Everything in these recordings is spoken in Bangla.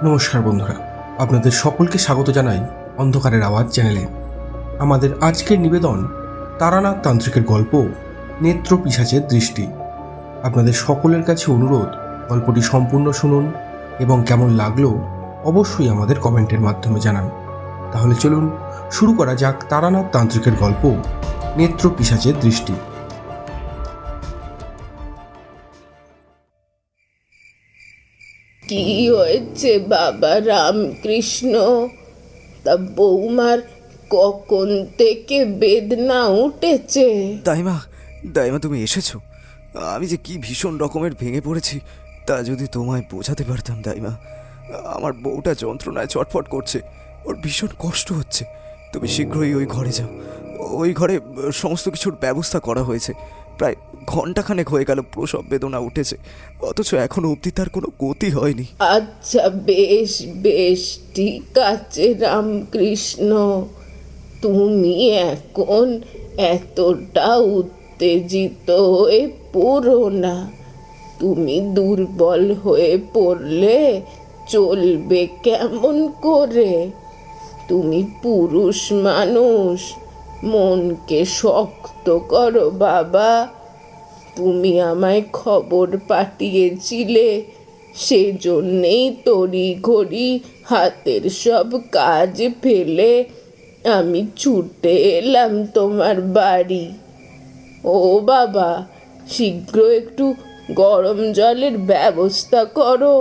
নমস্কার বন্ধুরা, আপনাদের সকলকে স্বাগত জানাই অন্ধকারের আওয়াজ চ্যানেলে। আমাদের আজকের নিবেদন তারানাথ তান্ত্রিকের গল্প নেত্র পিশাচের দৃষ্টি। আপনাদের সকলের কাছে অনুরোধ, গল্পটি সম্পূর্ণ শুনুন এবং কেমন লাগলো অবশ্যই আমাদের কমেন্টের মাধ্যমে জানান। তাহলে চলুন শুরু করা যাক তারানাথ তান্ত্রিকের গল্প নেত্র পিশাচের দৃষ্টি। কি হয়েছে বাবা রামকৃষ্ণ? তা বৌমার কখন থেকে বেদনা উঠেছে? দাইমা, দাইমা তুমি এসেছো। আমি যে কি ভীষণ রকমের ভেঙে পড়েছি তা যদি তোমায় বোঝাতে পারতাম দাইমা। আমার বউটা যন্ত্রণায় ছটফট করছে, ওর ভীষণ কষ্ট হচ্ছে। তুমি শীঘ্রই ওই ঘরে যাও। ওই ঘরে সমস্ত কিছুর ব্যবস্থা করা হয়েছে। প্রায় ঘন্টাখানেক হয়ে গেল প্রসব বেদনা উঠেছে, অথচ এখনো অবধি তার কোনো গতি হয়নি। আচ্ছা, বেশ বেশ, ঠিক আছে রামকৃষ্ণ, তুমি এখন এতটা উত্তেজিত হয়ে পড়ো না। তুমি দুর্বল হয়ে পড়লে চলবে কেমন করে? তুমি পুরুষ মানুষ, মনকে শক্ত করো বাবা। তুমি আমায় খবর পাঠিয়েছিলে, সেজন্যেই তড়িঘড়ি হাতের সব কাজ ফেলে আমি ছুটে এলাম তোমার বাড়ি। ও বাবা, শীঘ্র একটু গরম জলের ব্যবস্থা করো।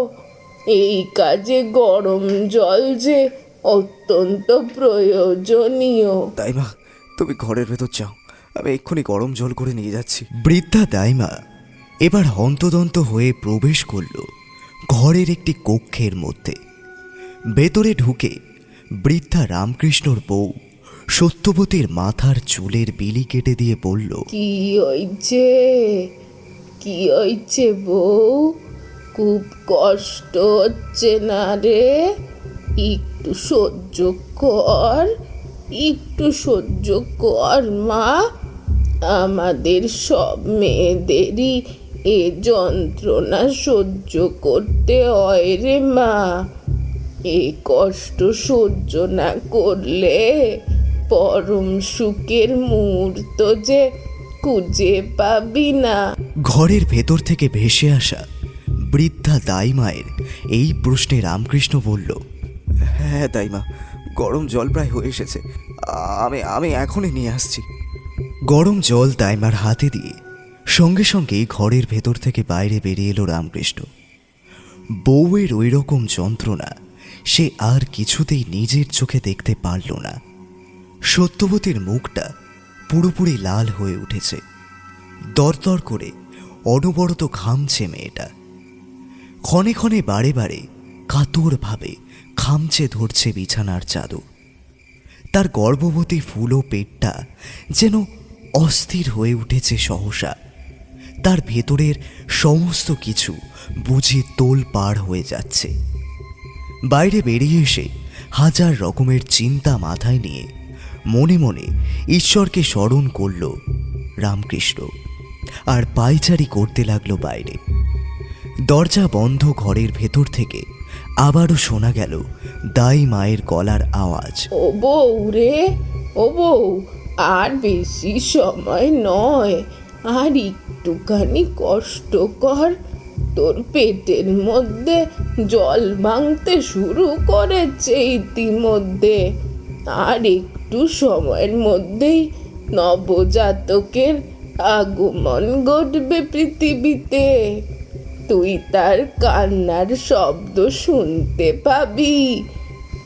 এই কাজে গরম জল যে অত্যন্ত প্রয়োজনীয়। দাইমা, তুমি ঘরের ভেতর যাও, আমি এক্ষুনি গরম জল করে নিয়ে যাচ্ছি। বৃদ্ধা দাইমা এবার হন্তদন্ত হয়ে প্রবেশ করল ঘরের একটি কক্ষের মধ্যে। ভেতরে ঢুকে বৃদ্ধা রামকৃষ্ণর বউ সত্যবতীর মাথার চুলের বিলি কেটে দিয়ে বলল, কি হয়েছে? কি হয়েছে বউ? খুব কষ্ট হচ্ছে না রে? একটু সহ্য কর, একটু সহ্য কর মা। আমাদের সব মেয়েদেরই এ যন্ত্রণা সহ্য করতে হয় রে মা। এ কষ্ট সহ্য না করলে পরম সুখের মুহূর্ত যে খুঁজে পাবি না। ঘরের ভেতর থেকে ভেসে আসা বৃদ্ধা দাইমায়ের এই প্রশ্নে রামকৃষ্ণ বলল, হ্যাঁ দাইমা, গরম জল প্রায় হয়ে এসেছে, আমি আমি এখনই নিয়ে আসছি। গরম জল দাইমার হাতে দিয়ে সঙ্গে সঙ্গেই ঘরের ভেতর থেকে বাইরে বেরিয়ে এলো রামকৃষ্ণ। বউয়ের ওই রকম যন্ত্রণা সে আর কিছুতেই নিজের চোখে দেখতে পারল না। সত্যবতীর মুখটা পুরোপুরি লাল হয়ে উঠেছে, দরদর করে অনবরত ঘামছে মেয়েটা। ক্ষণে ক্ষণে বারে বারে কাতরভাবে খামচে ধরছে বিছানার চাদর। তার গর্ভবতী ফুলো পেটটা যেন অস্থির হয়ে উঠেছে সহসা। তার ভেতরের সমস্ত কিছু বুঝি তোল পাড় হয়ে যাচ্ছে। বাইরে বেরিয়ে এসে হাজার রকমের চিন্তা মাথায় নিয়ে মনে মনে ঈশ্বরকে স্মরণ করল রামকৃষ্ণ, আর পায়চারি করতে লাগলো বাইরে। দরজা বন্ধ ঘরের ভেতর থেকে আবারও শোনা গেল দাই মায়ের গলার আওয়াজ, ও বউ রে, ও বউ, আর বেশি সময় নয়, আর একটুখানি কষ্ট কর। তোর পেটের মধ্যে জল ভাঙতে শুরু করেছে ইতিমধ্যে। আর একটু সময়ের মধ্যেই নবজাতকের আগমন ঘটবে পৃথিবীতে। তুই তার কান্নার শব্দ শুনতে পাবি।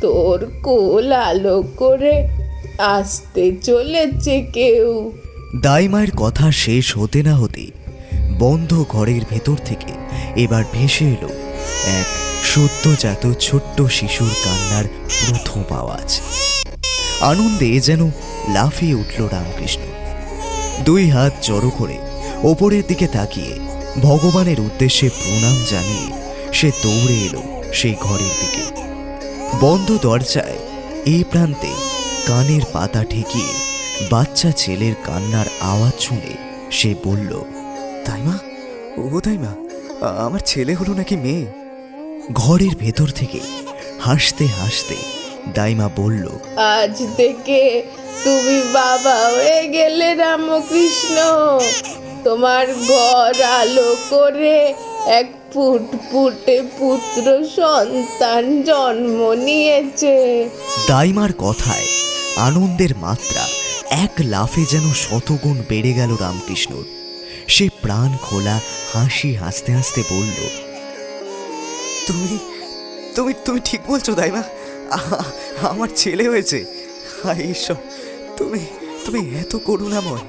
তোর কোল আলো করে আসতে চলেছে কেউ। দাইমায়ের কথা শেষ হতে না হতেই বন্ধ ঘরের ভেতর থেকে এবার ভেসে এলো এক সদ্যজাত ছোট্ট শিশুর কান্নার প্রথম আওয়াজ। আনন্দে যেন লাফিয়ে উঠল রামকৃষ্ণ। দুই হাত জড়ো করে ওপরের দিকে তাকিয়ে ভগবানের উদ্দেশ্যে প্রণাম জানিয়ে সে দৌড়ে এলো সেই ঘরের দিকে। বন্ধ দরজায় এই প্রান্তে কানের পাতা ঠেকিয়ে বাচ্চা ছেলের কান্নার আওয়াজ শুনে সে বলল, দাইমা, ও দাইমা, আমার ছেলে হলো নাকি মেয়ে? ঘরের ভেতর থেকে হাসতে হাসতে দাইমা বলল, আজ থেকে তুমি বাবা হয়ে গেলে রামকৃষ্ণ। তোমার ঘর আলো করে এক ফুটফুটে পুত্র সন্তান জন্ম নিয়েছে। দাইমার কথায় আনন্দের মাত্রা এক লাফে যেন শতগুণ বেড়ে গেল রামকৃষ্ণর। সে প্রাণ খোলা হাসি হাসতে হাসতে বলল, তুমি তুমি তুমি ঠিক বলছো দাইমা, আমার ছেলে হয়েছে। হায় ঈশ্বর, তুমি তুমি এত করুণাময়।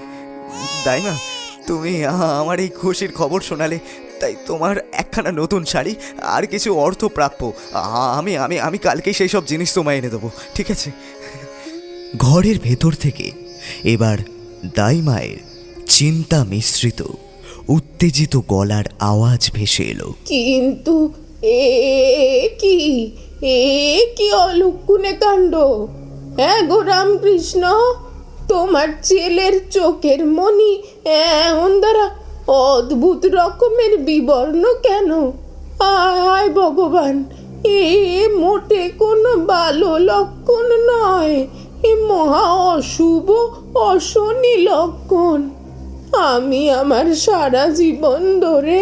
দাইমা, তুমি আমার এই খুশির খবর শোনালে, তাই তোমার একখানা নতুন শাড়ি আর কিছু অর্থ প্রাপ্য। আমি আমি আমি কালকেই সেই সব জিনিস তোমায় এনে দেবো, ঠিক আছে? ঘরের ভেতর থেকে এবার দাইমায়ের চিন্তা মিশ্রিত উত্তেজিত গলার আওয়াজ ভেসে এলো। কিন্তু এ কি এ কি অলক্ষণে কাণ্ড! হ্যাঁ গো রামকৃষ্ণ, তোমার ছেলের চোখের মণি এমন দ্বারা অদ্ভুত রকমের বিবর্ণ কেন? আয় ভগবান, এ মোটে কোনো ভালো লক্ষণ নয়, এ মহা অশুভ অশনি লক্ষণ। আমি আমার সারা জীবন ধরে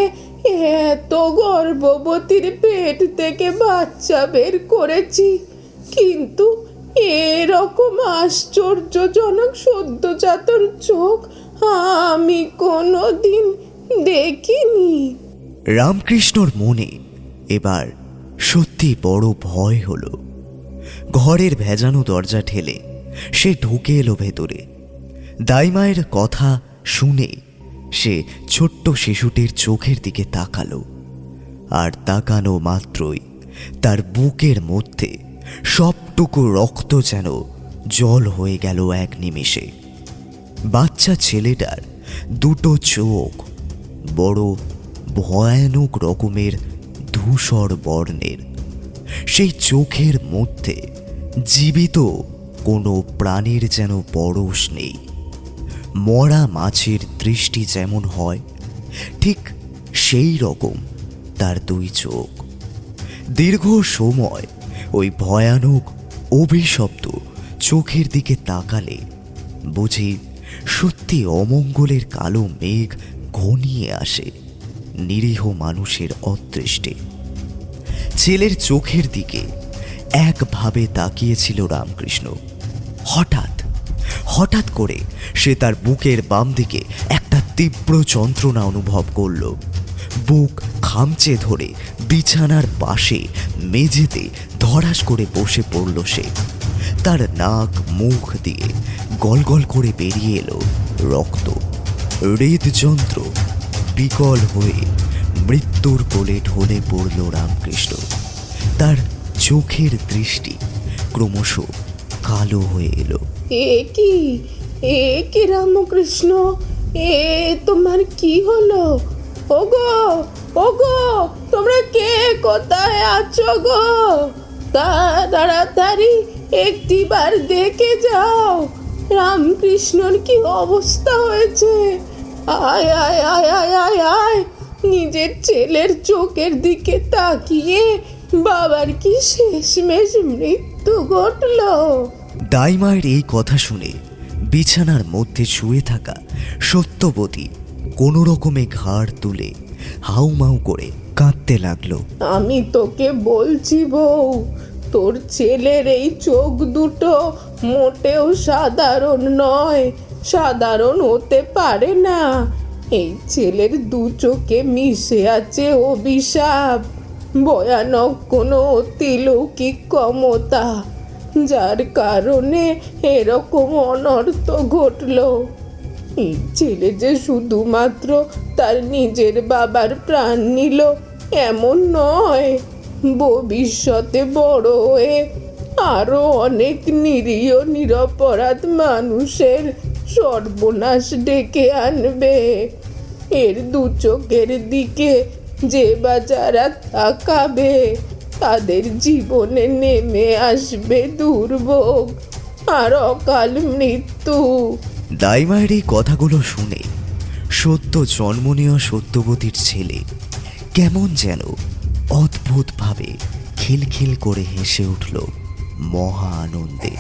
এত গর্ভবতীর পেট থেকে বাচ্চা বের করেছি, কিন্তু এরকম আশ্চর্যজনক সদ্যজাতর চোখ আমি কোনো দিন দেখিনি। রামকৃষ্ণর মনে এবার সত্যি বড় ভয় হলো। ঘরের ভেজানো দরজা ঠেলে সে ঢুকে এলো ভেতরে। দাইমায়ের কথা শুনে সে ছোট্ট শিশুটির চোখের দিকে তাকালো, আর তাকানো মাত্রই তার বুকের মধ্যে সবটুকু রক্ত যেন জল হয়ে গেল এক নিমেষে। বাচ্চা ছেলেটার দুটো চোখ বড় ভয়ানক রকমের ধূসর বর্ণের। সেই চোখের মধ্যে জীবিত কোনো প্রাণীর যেন পরশ নেই। মরা মাছের দৃষ্টি যেমন হয়, ঠিক সেই রকম তার দুই চোখ। দীর্ঘ সময় ওই ভয়ানক অভিশপ্ত চোখের দিকে তাকালে বুঝি সত্যি অমঙ্গলের কালো মেঘ ঘনিয়ে আসে নিরীহ মানুষের অদৃষ্টে। ছেলের চোখের দিকে একভাবে তাকিয়েছিল রামকৃষ্ণ। হঠাৎ করে সে তার বুকের বাম দিকে একটা তীব্র যন্ত্রণা অনুভব করল। বুক খামচে ধরে বিছানার পাশে মেঝেতে ধড়াস করে বসে পড়ল সে। তার নাক মুখ দিয়ে গলগল করে বেরিয়ে এলো রক্ত। হৃদযন্ত্র বিকল হয়ে মৃত্যুর কোলে ঢলে পড়ল রামকৃষ্ণ। তার চোখের দৃষ্টি ক্রমশ কালো হয়ে এলো। এ কি রামকৃষ্ণ, এ তোমার কি হলো? ওগো ওগো, তোমরা কে কোথায় আছো গো? তাড়াতাড়ি একটিবার দেখে যাও রামকৃষ্ণর কি অবস্থা হয়েছে। আয় আয় আয় আয় আয় আয়, নিজের ছেলের চোখের দিকে তাকিয়ে বাবার কি শেষমেশ মৃত্যু ঘটলো। দাইমায়ের এই কথা শুনে বিছানার মধ্যে শুয়ে থাকা সত্যবতী কোনো রকমে ঘাড় তুলে হাউমাউ করে কাঁদতে লাগলো। আমি তোকে বলছি বউ, তোর ছেলের এই চোখ দুটো মোটেও সাধারণ নয়, সাধারণ হতে পারে না। এই ছেলের দু চোখে মিশে আছে অভিশাপ, ভয়ানক কোনো অতিলৌকিক ক্ষমতা, যার কারণে এরকম অনর্থ ঘটলো। এই ছেলে যে শুধুমাত্র তার নিজের বাবার প্রাণ নিল এমন নয়, ভবিষ্যতে বড় হয়ে আরো অনেক নিরীহ নিরপরাধ মানুষের সর্বনাশ ডেকে আনবে। এর দু চোখের দিকে যে বা যারা তাকাবে তাদের জীবনে নেমে আসবে দুর্ভোগ আর অকাল মৃত্যু। দাইমায়ের এই কথাগুলো শুনে সদ্য জন্ম নেওয়া সত্যবতীর ছেলে কেমন যেন অদ্ভুতভাবে খিলখিল করে হেসে উঠল মহা আনন্দে।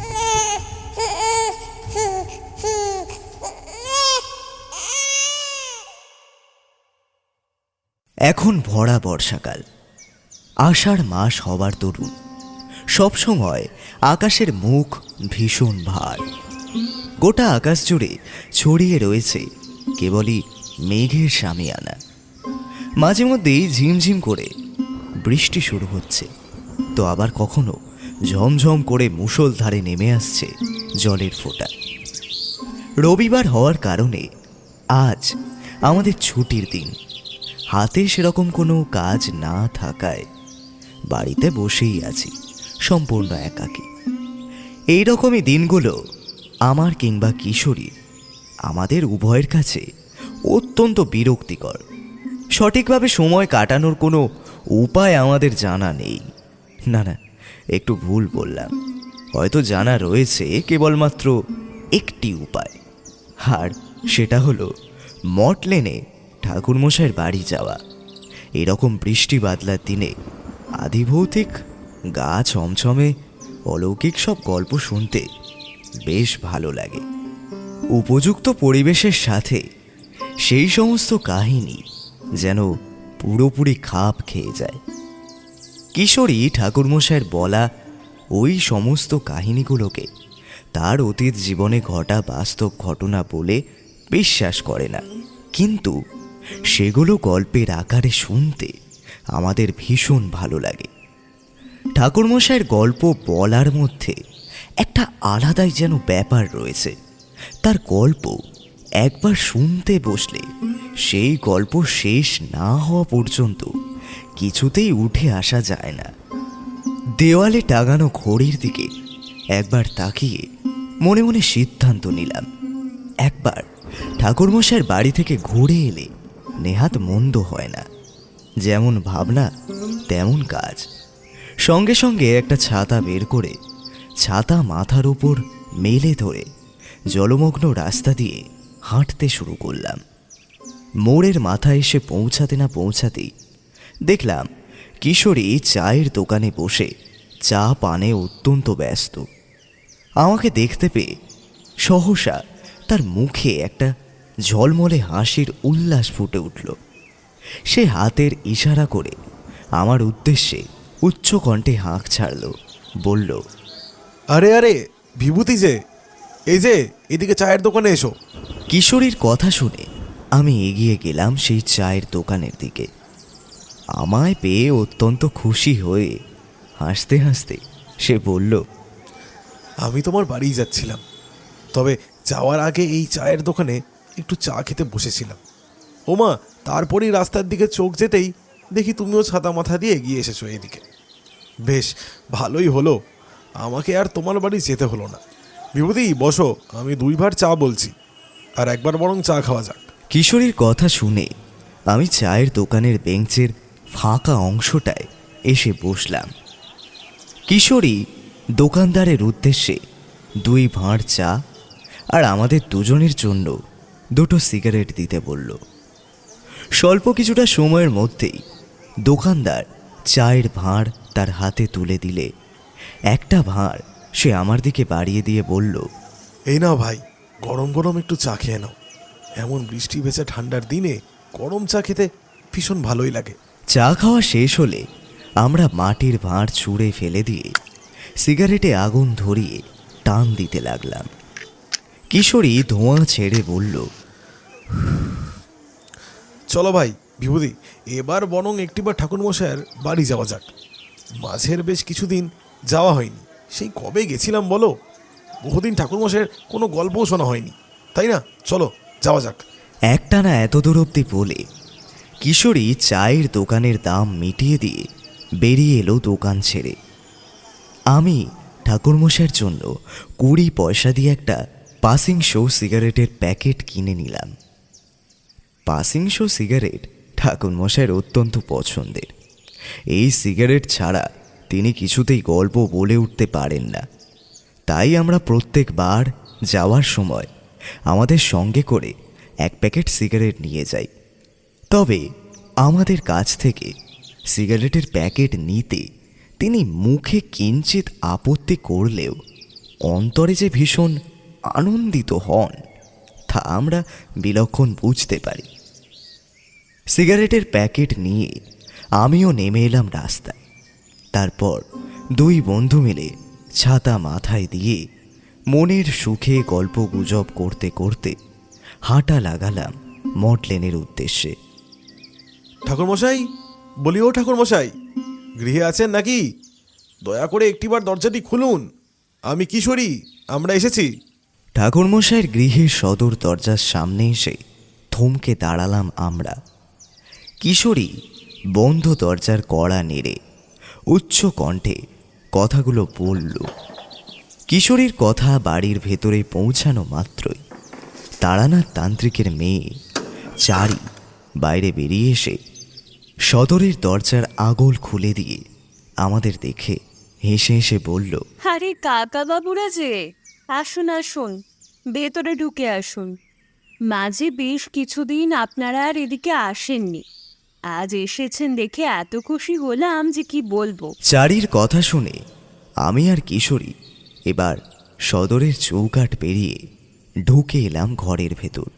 এখন ভরা বর্ষাকাল, আষাঢ় মাস হবার দরুন সবসময় আকাশের মুখ ভীষণ ভার। গোটা আকাশ জুড়ে ছড়িয়ে রয়েছে কেবলই মেঘের সামিয়ানা। মাঝে মধ্যেই ঝিমঝিম করে বৃষ্টি শুরু হচ্ছে, তো আবার কখনো ঝমঝম করে মুষলধারে নেমে আসছে জলের ফোঁটা। রবিবার হওয়ার কারণে আজ আমাদের ছুটির দিন। হাতে সেরকম কোনো কাজ না থাকায় বাড়িতে বসেই আছি সম্পূর্ণ একাকী। এইরকমই দিনগুলো আমার কিংবা কিশোরী, আমাদের উভয়ের কাছে অত্যন্ত বিরক্তিকর। সঠিকভাবে সময় কাটানোর কোনো উপায় আমাদের জানা নেই। না না, একটু ভুল বললাম, হয়তো জানা রয়েছে কেবলমাত্র একটি উপায়, আর সেটা হলো মঠ লেনে ঠাকুরমশাইয়ের বাড়ি যাওয়া। এরকম বৃষ্টি বাদলার দিনে আদিভৌতিক গা ছমছমে অলৌকিক সব গল্প শুনতে বেশ ভালো লাগে। উপযুক্ত পরিবেশের সাথে সেই সমস্ত কাহিনী যেন পুরোপুরি খাপ খেয়ে যায়। কিশোরী ঠাকুরমশাইয়ের বলা ওই সমস্ত কাহিনীগুলোকে তার অতীত জীবনে ঘটা বাস্তব ঘটনা বলে বিশ্বাস করে না, কিন্তু সেগুলো গল্পের আকারে শুনতে আমাদের ভীষণ ভালো লাগে। ঠাকুরমশাইয়ের গল্প বলার মধ্যে একটা আলাদাই যেন ব্যাপার রয়েছে। তার গল্প একবার শুনতে বসলে সেই গল্প শেষ না হওয়া পর্যন্ত কিছুতেই উঠে আসা যায় না। দেওয়ালে টাঙানো ঘড়ির দিকে একবার তাকিয়ে মনে মনে সিদ্ধান্ত নিলাম, একবার ঠাকুরমশাইয়ের বাড়ি থেকে ঘুরে এলে নেহাত মন্দ হয় না। যেমন ভাবনা তেমন কাজ। সঙ্গে সঙ্গে একটা ছাতা বের করে ছাতা মাথার উপর মেলে ধরে জলমগ্ন রাস্তা দিয়ে হাঁটতে শুরু করলাম। মোড়ের মাথায় এসে পৌঁছাতে না পৌঁছাতেই দেখলাম কিশোরী চায়ের দোকানে বসে চা পানে অত্যন্ত ব্যস্ত। আমাকে দেখতে পেয়ে সহসা তার মুখে একটা ঝলমলে হাসির উল্লাস ফুটে উঠল। সে হাতের ইশারা করে আমার উদ্দেশ্যে উচ্চ কণ্ঠে হাঁক ছাড়ল, বলল, আরে আরে বিভূতি যে, এই যে এদিকে চায়ের দোকানে এসো। কিশোরীর কথা শুনে আমি এগিয়ে গেলাম সেই চায়ের দোকানের দিকে। আমায় পেয়ে অত্যন্ত খুশি হয়ে হাসতে হাসতে সে বলল, আমি তোমার বাড়ি যাচ্ছিলাম, তবে যাওয়ার আগে এই চায়ের দোকানে একটু চা খেতে বসেছিলাম। ওমা, তারপরেই রাস্তার দিকে চোখ যেতেই দেখি তুমিও ছাতা মাথা দিয়ে এগিয়ে এসেছো এদিকে। বেশ ভালোই হলো, আমাকে আর তোমার বাড়ি যেতে হলো না। বিভূতি বসো, আমি 2 ভার চা বলছি, আর একবার বরং চা খাওয়া যাক। কিশোরীর কথা শুনে আমি চায়ের দোকানের বেঞ্চের ফাঁকা অংশটায় এসে বসলাম। কিশোরী দোকানদারের উদ্দেশ্যে 2 ভাঁড় চা আর আমাদের দুজনের জন্য 2টো সিগারেট দিতে বলল। স্বল্প কিছুটা সময়ের মধ্যেই দোকানদার চায়ের ভাঁড় তার হাতে তুলে দিলে একটা ভাঁড় সে আমার দিকে বাড়িয়ে দিয়ে বলল, এই নাও ভাই, গরম গরম একটু চা খেয়ে নাও। এমন বৃষ্টি ভেজা ঠান্ডার দিনে গরম চা খেতে ভীষণ ভালোই লাগে। চা খাওয়া শেষ হলে আমরা মাটির ভাঁড় ছুঁড়ে ফেলে দিয়ে সিগারেটে আগুন ধরিয়ে টান দিতে লাগলাম। কিশোরী ধোঁয়া ছেড়ে বলল, চলো ভাই বিভূতি, এবার বরং একটিবার ঠাকুরমশাইয়ের বাড়ি যাওয়া যাক। মাঝের বেশ কিছুদিন যাওয়া হয়নি, সেই কবে গেছিলাম বলো? বহুদিন ঠাকুরমশাইয়ের কোনো গল্পও শোনা হয়নি, তাই না? চলো যাওয়া যাক। একটানা এত দূর অব্দি বলে কিশোরী চায়ের দোকানের দাম মিটিয়ে দিয়ে বেরিয়ে এলো দোকান ছেড়ে। আমি ঠাকুরমশাইয়ের জন্য 20 পয়সা দিয়ে একটা পাসিং শো সিগারেটের প্যাকেট কিনে নিলাম। পাসিং শো সিগারেট ঠাকুরমশাইয়ের অত্যন্ত পছন্দের। এই সিগারেট ছাড়া তিনি কিছুতেই গল্প বলে উঠতে পারেন না। তাই আমরা প্রত্যেকবার যাওয়ার সময় আমাদের সঙ্গে করে 1 প্যাকেট সিগারেট নিয়ে যাই। তবে আমাদের কাছ থেকে সিগারেটের প্যাকেট নিতে তিনি মুখে কিঞ্চিত আপত্তি করলেও অন্তরে যে ভীষণ আনন্দিত হন তা আমরা বিলক্ষণ বুঝতে পারি। সিগারেটের প্যাকেট নিয়ে আমিও নেমে এলাম রাস্তায়। তারপর দুই বন্ধু মিলে ছাতা মাথায় দিয়ে মনের সুখে গল্প গুজব করতে করতে হাঁটা লাগালাম মটলেনের উদ্দেশ্যে। ঠাকুরমশাই, বলি ও ঠাকুরমশাই, গৃহে আছেন নাকি? দয়া করে একটিবার দরজাটি খুলুন। আমি কিশোরী, আমরা এসেছি। ঠাকুরমশাইয়ের গৃহের সদর দরজার সামনে এসে থমকে দাঁড়ালাম আমরা। কিশোরী বন্ধ দরজার কড়া নেড়ে উচ্চ কণ্ঠে কথাগুলো বলল। কিশোরীর কথা বাড়ির ভেতরে পৌঁছানো মাত্রই তারানাথ তান্ত্রিকের মেয়ে চারি বাইরে বেরিয়ে এসে সদরের দরজার আগল খুলে দিয়ে আমাদের দেখে হেসে হেসে বলল, আরে কাকা বাবুরা যে, আসুন আসুন, ভেতরে ঢুকে আসুন। মাঝে বেশ কিছুদিন আপনারা আর এদিকে আসেননি, আজ এসেছেন দেখে এত খুশি হলাম যে কি বলবো। চারির কথা শুনে আমি আর কিশোরী এবার সদরের চৌকাঠ পেরিয়ে ঢুকে এলাম ঘরের ভেতর।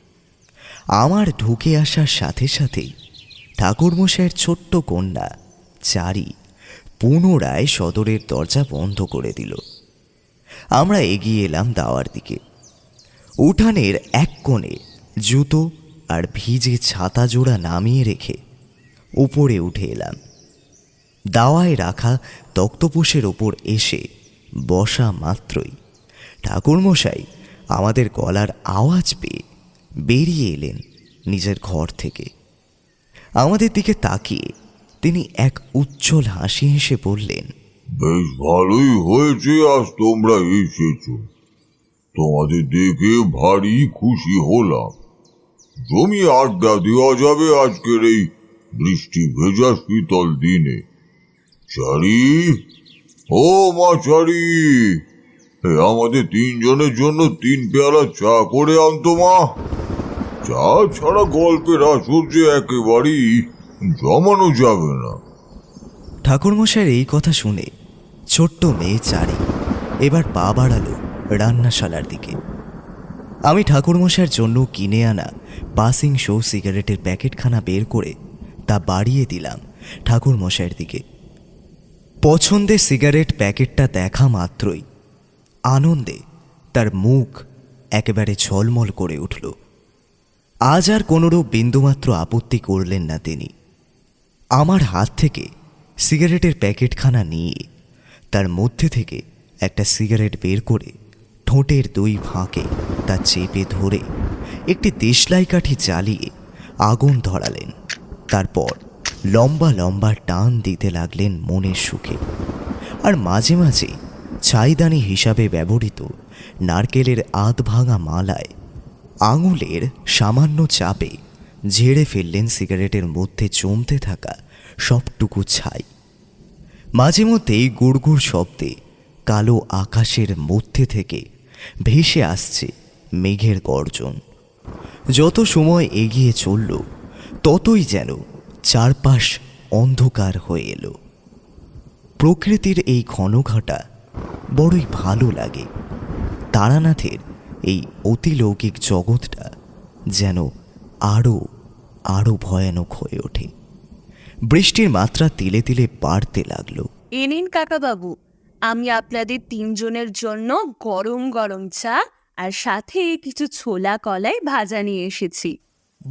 আমার ঢুকে আসার সাথে সাথেই ঠাকুরমশাইয়ের ছোট্ট কন্যা চারি পুনরায় সদরের দরজা বন্ধ করে দিল। আমরা এগিয়ে এলাম দাওয়ার দিকে। উঠানের এক কোণে জুতো আর ভিজে ছাতা জোড়া নামিয়ে রেখে উপরে উঠে এলাম। দাওয়ায় রাখা তক্তপোষের ওপর এসে বসা মাত্রই ঠাকুরমশাই আমাদের গলার আওয়াজ পেয়ে বেরিয়ে এলেন নিজের ঘর থেকে। আমাদের দিকে তাকিয়ে তিনি এক উজ্জ্বল হাসি হেসে বললেন, বেশ ভালোই হয়েছে আজ তোমরা এসেছ। তোমাদের দেখে ভারী খুশি হলাম। জমি আড্ডা দেওয়া যাবে আজকের এই বৃষ্টি ভেজা শীতল দিনে। চারি, ও মা চারি, আমাদের তিনজনের জন্য 3 পেয়ালা চা করে আনতো মা। চা ছাড়া গল্পের আসর যে একেবারেই জমানো যাবে না। ঠাকুরমশাইয়ের এই কথা শুনে ছোট্ট মেয়ে চারি এবার পা বাড়ালো রান্নাশালার দিকে। আমি ঠাকুরমশাইয়ের জন্য কিনে আনা পাসিং শো সিগারেটের প্যাকেটখানা বের করে তা বাড়িয়ে দিলাম ঠাকুরমশাইয়ের দিকে। পছন্দের সিগারেট প্যাকেটটা দেখা মাত্রই আনন্দে তার মুখ একেবারে ঝলমল করে উঠল। আজ আর কোনোরূপ বিন্দুমাত্র আপত্তি করলেন না তিনি। আমার হাত থেকে সিগারেটের প্যাকেটখানা নিয়ে তার মধ্যে থেকে একটা সিগারেট বের করে ঠোঁটের 2 ফাঁকে তা চেপে ধরে একটি দেশলাই কাঠি জ্বালিয়ে আগুন ধরালেন। তারপর লম্বা লম্বা টান দিতে লাগলেন মনের সুখে। আর মাঝে মাঝে ছাইদানি হিসাবে ব্যবহৃত নারকেলের আধ ভাঙা মালায় আঙুলের সামান্য চাপে ঝেড়ে ফেললেন সিগারেটের মধ্যে জমতে থাকা সবটুকু ছাই। মাঝে মধ্যেই গুড়গুড় শব্দে কালো আকাশের মধ্যে থেকে ভেসে আসছে মেঘের গর্জন। যত সময় এগিয়ে চলল ততই যেন চারপাশ অন্ধকার হয়ে এলো। প্রকৃতির এই ঘনঘটা বড়ই ভালো লাগে। তারানাথের এই অতিলৌকিক জগৎটা যেন আরও আরও ভয়ানক হয়ে ওঠে। বৃষ্টির মাত্রা তিলে তিলে বাড়তে লাগলো। এ নিন কাকা বাবু, আমি আপনাদের 3 জনের জন্য গরম গরম চা আর সাথে কিছু ছোলা কলাই ভাজা নিয়ে এসেছি।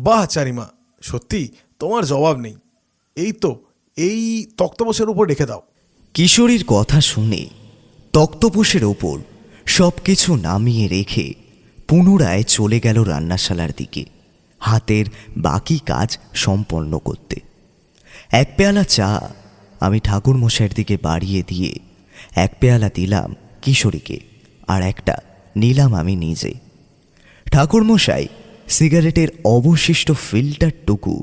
বাহ চারিমা, সত্যি তোমার জবাব নেই। এই তক্তপোষের উপর রেখে দাও। কিশোরীর কথা শুনে তক্তপোষের ওপর সব কিছু নামিয়ে রেখে পুনরায় চলে গেল রান্নাশালার দিকে হাতের বাকি কাজ সম্পন্ন করতে। 1 পেয়ালা চা আমি ঠাকুরমশাইয়ের দিকে বাড়িয়ে দিয়ে 1 পেয়ালা দিলাম কিশোরীকে আর একটা নিলাম আমি নিজে। ঠাকুরমশাই সিগারেটের অবশিষ্ট ফিল্টারটুকু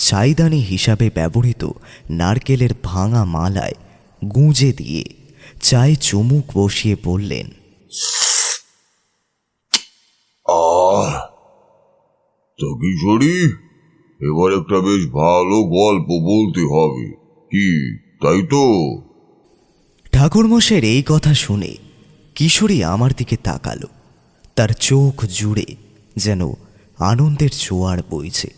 ছাইদানি হিসাবে ব্যবহৃত নারকেলের ভাঙা মালায় গুঁজে দিয়ে চায়ে চুমুক বসিয়ে বললেন, তো কিশোরী, এবার একটা বেশ ভালো গল্প বলতে হবে। কি তাই তো? ঠাকুরমশাইয়ের এই কথা শুনে কিশোরী আমার দিকে তাকালো। তার চোখ জুড়ে যেন আনন্দের জোয়ার বইছে।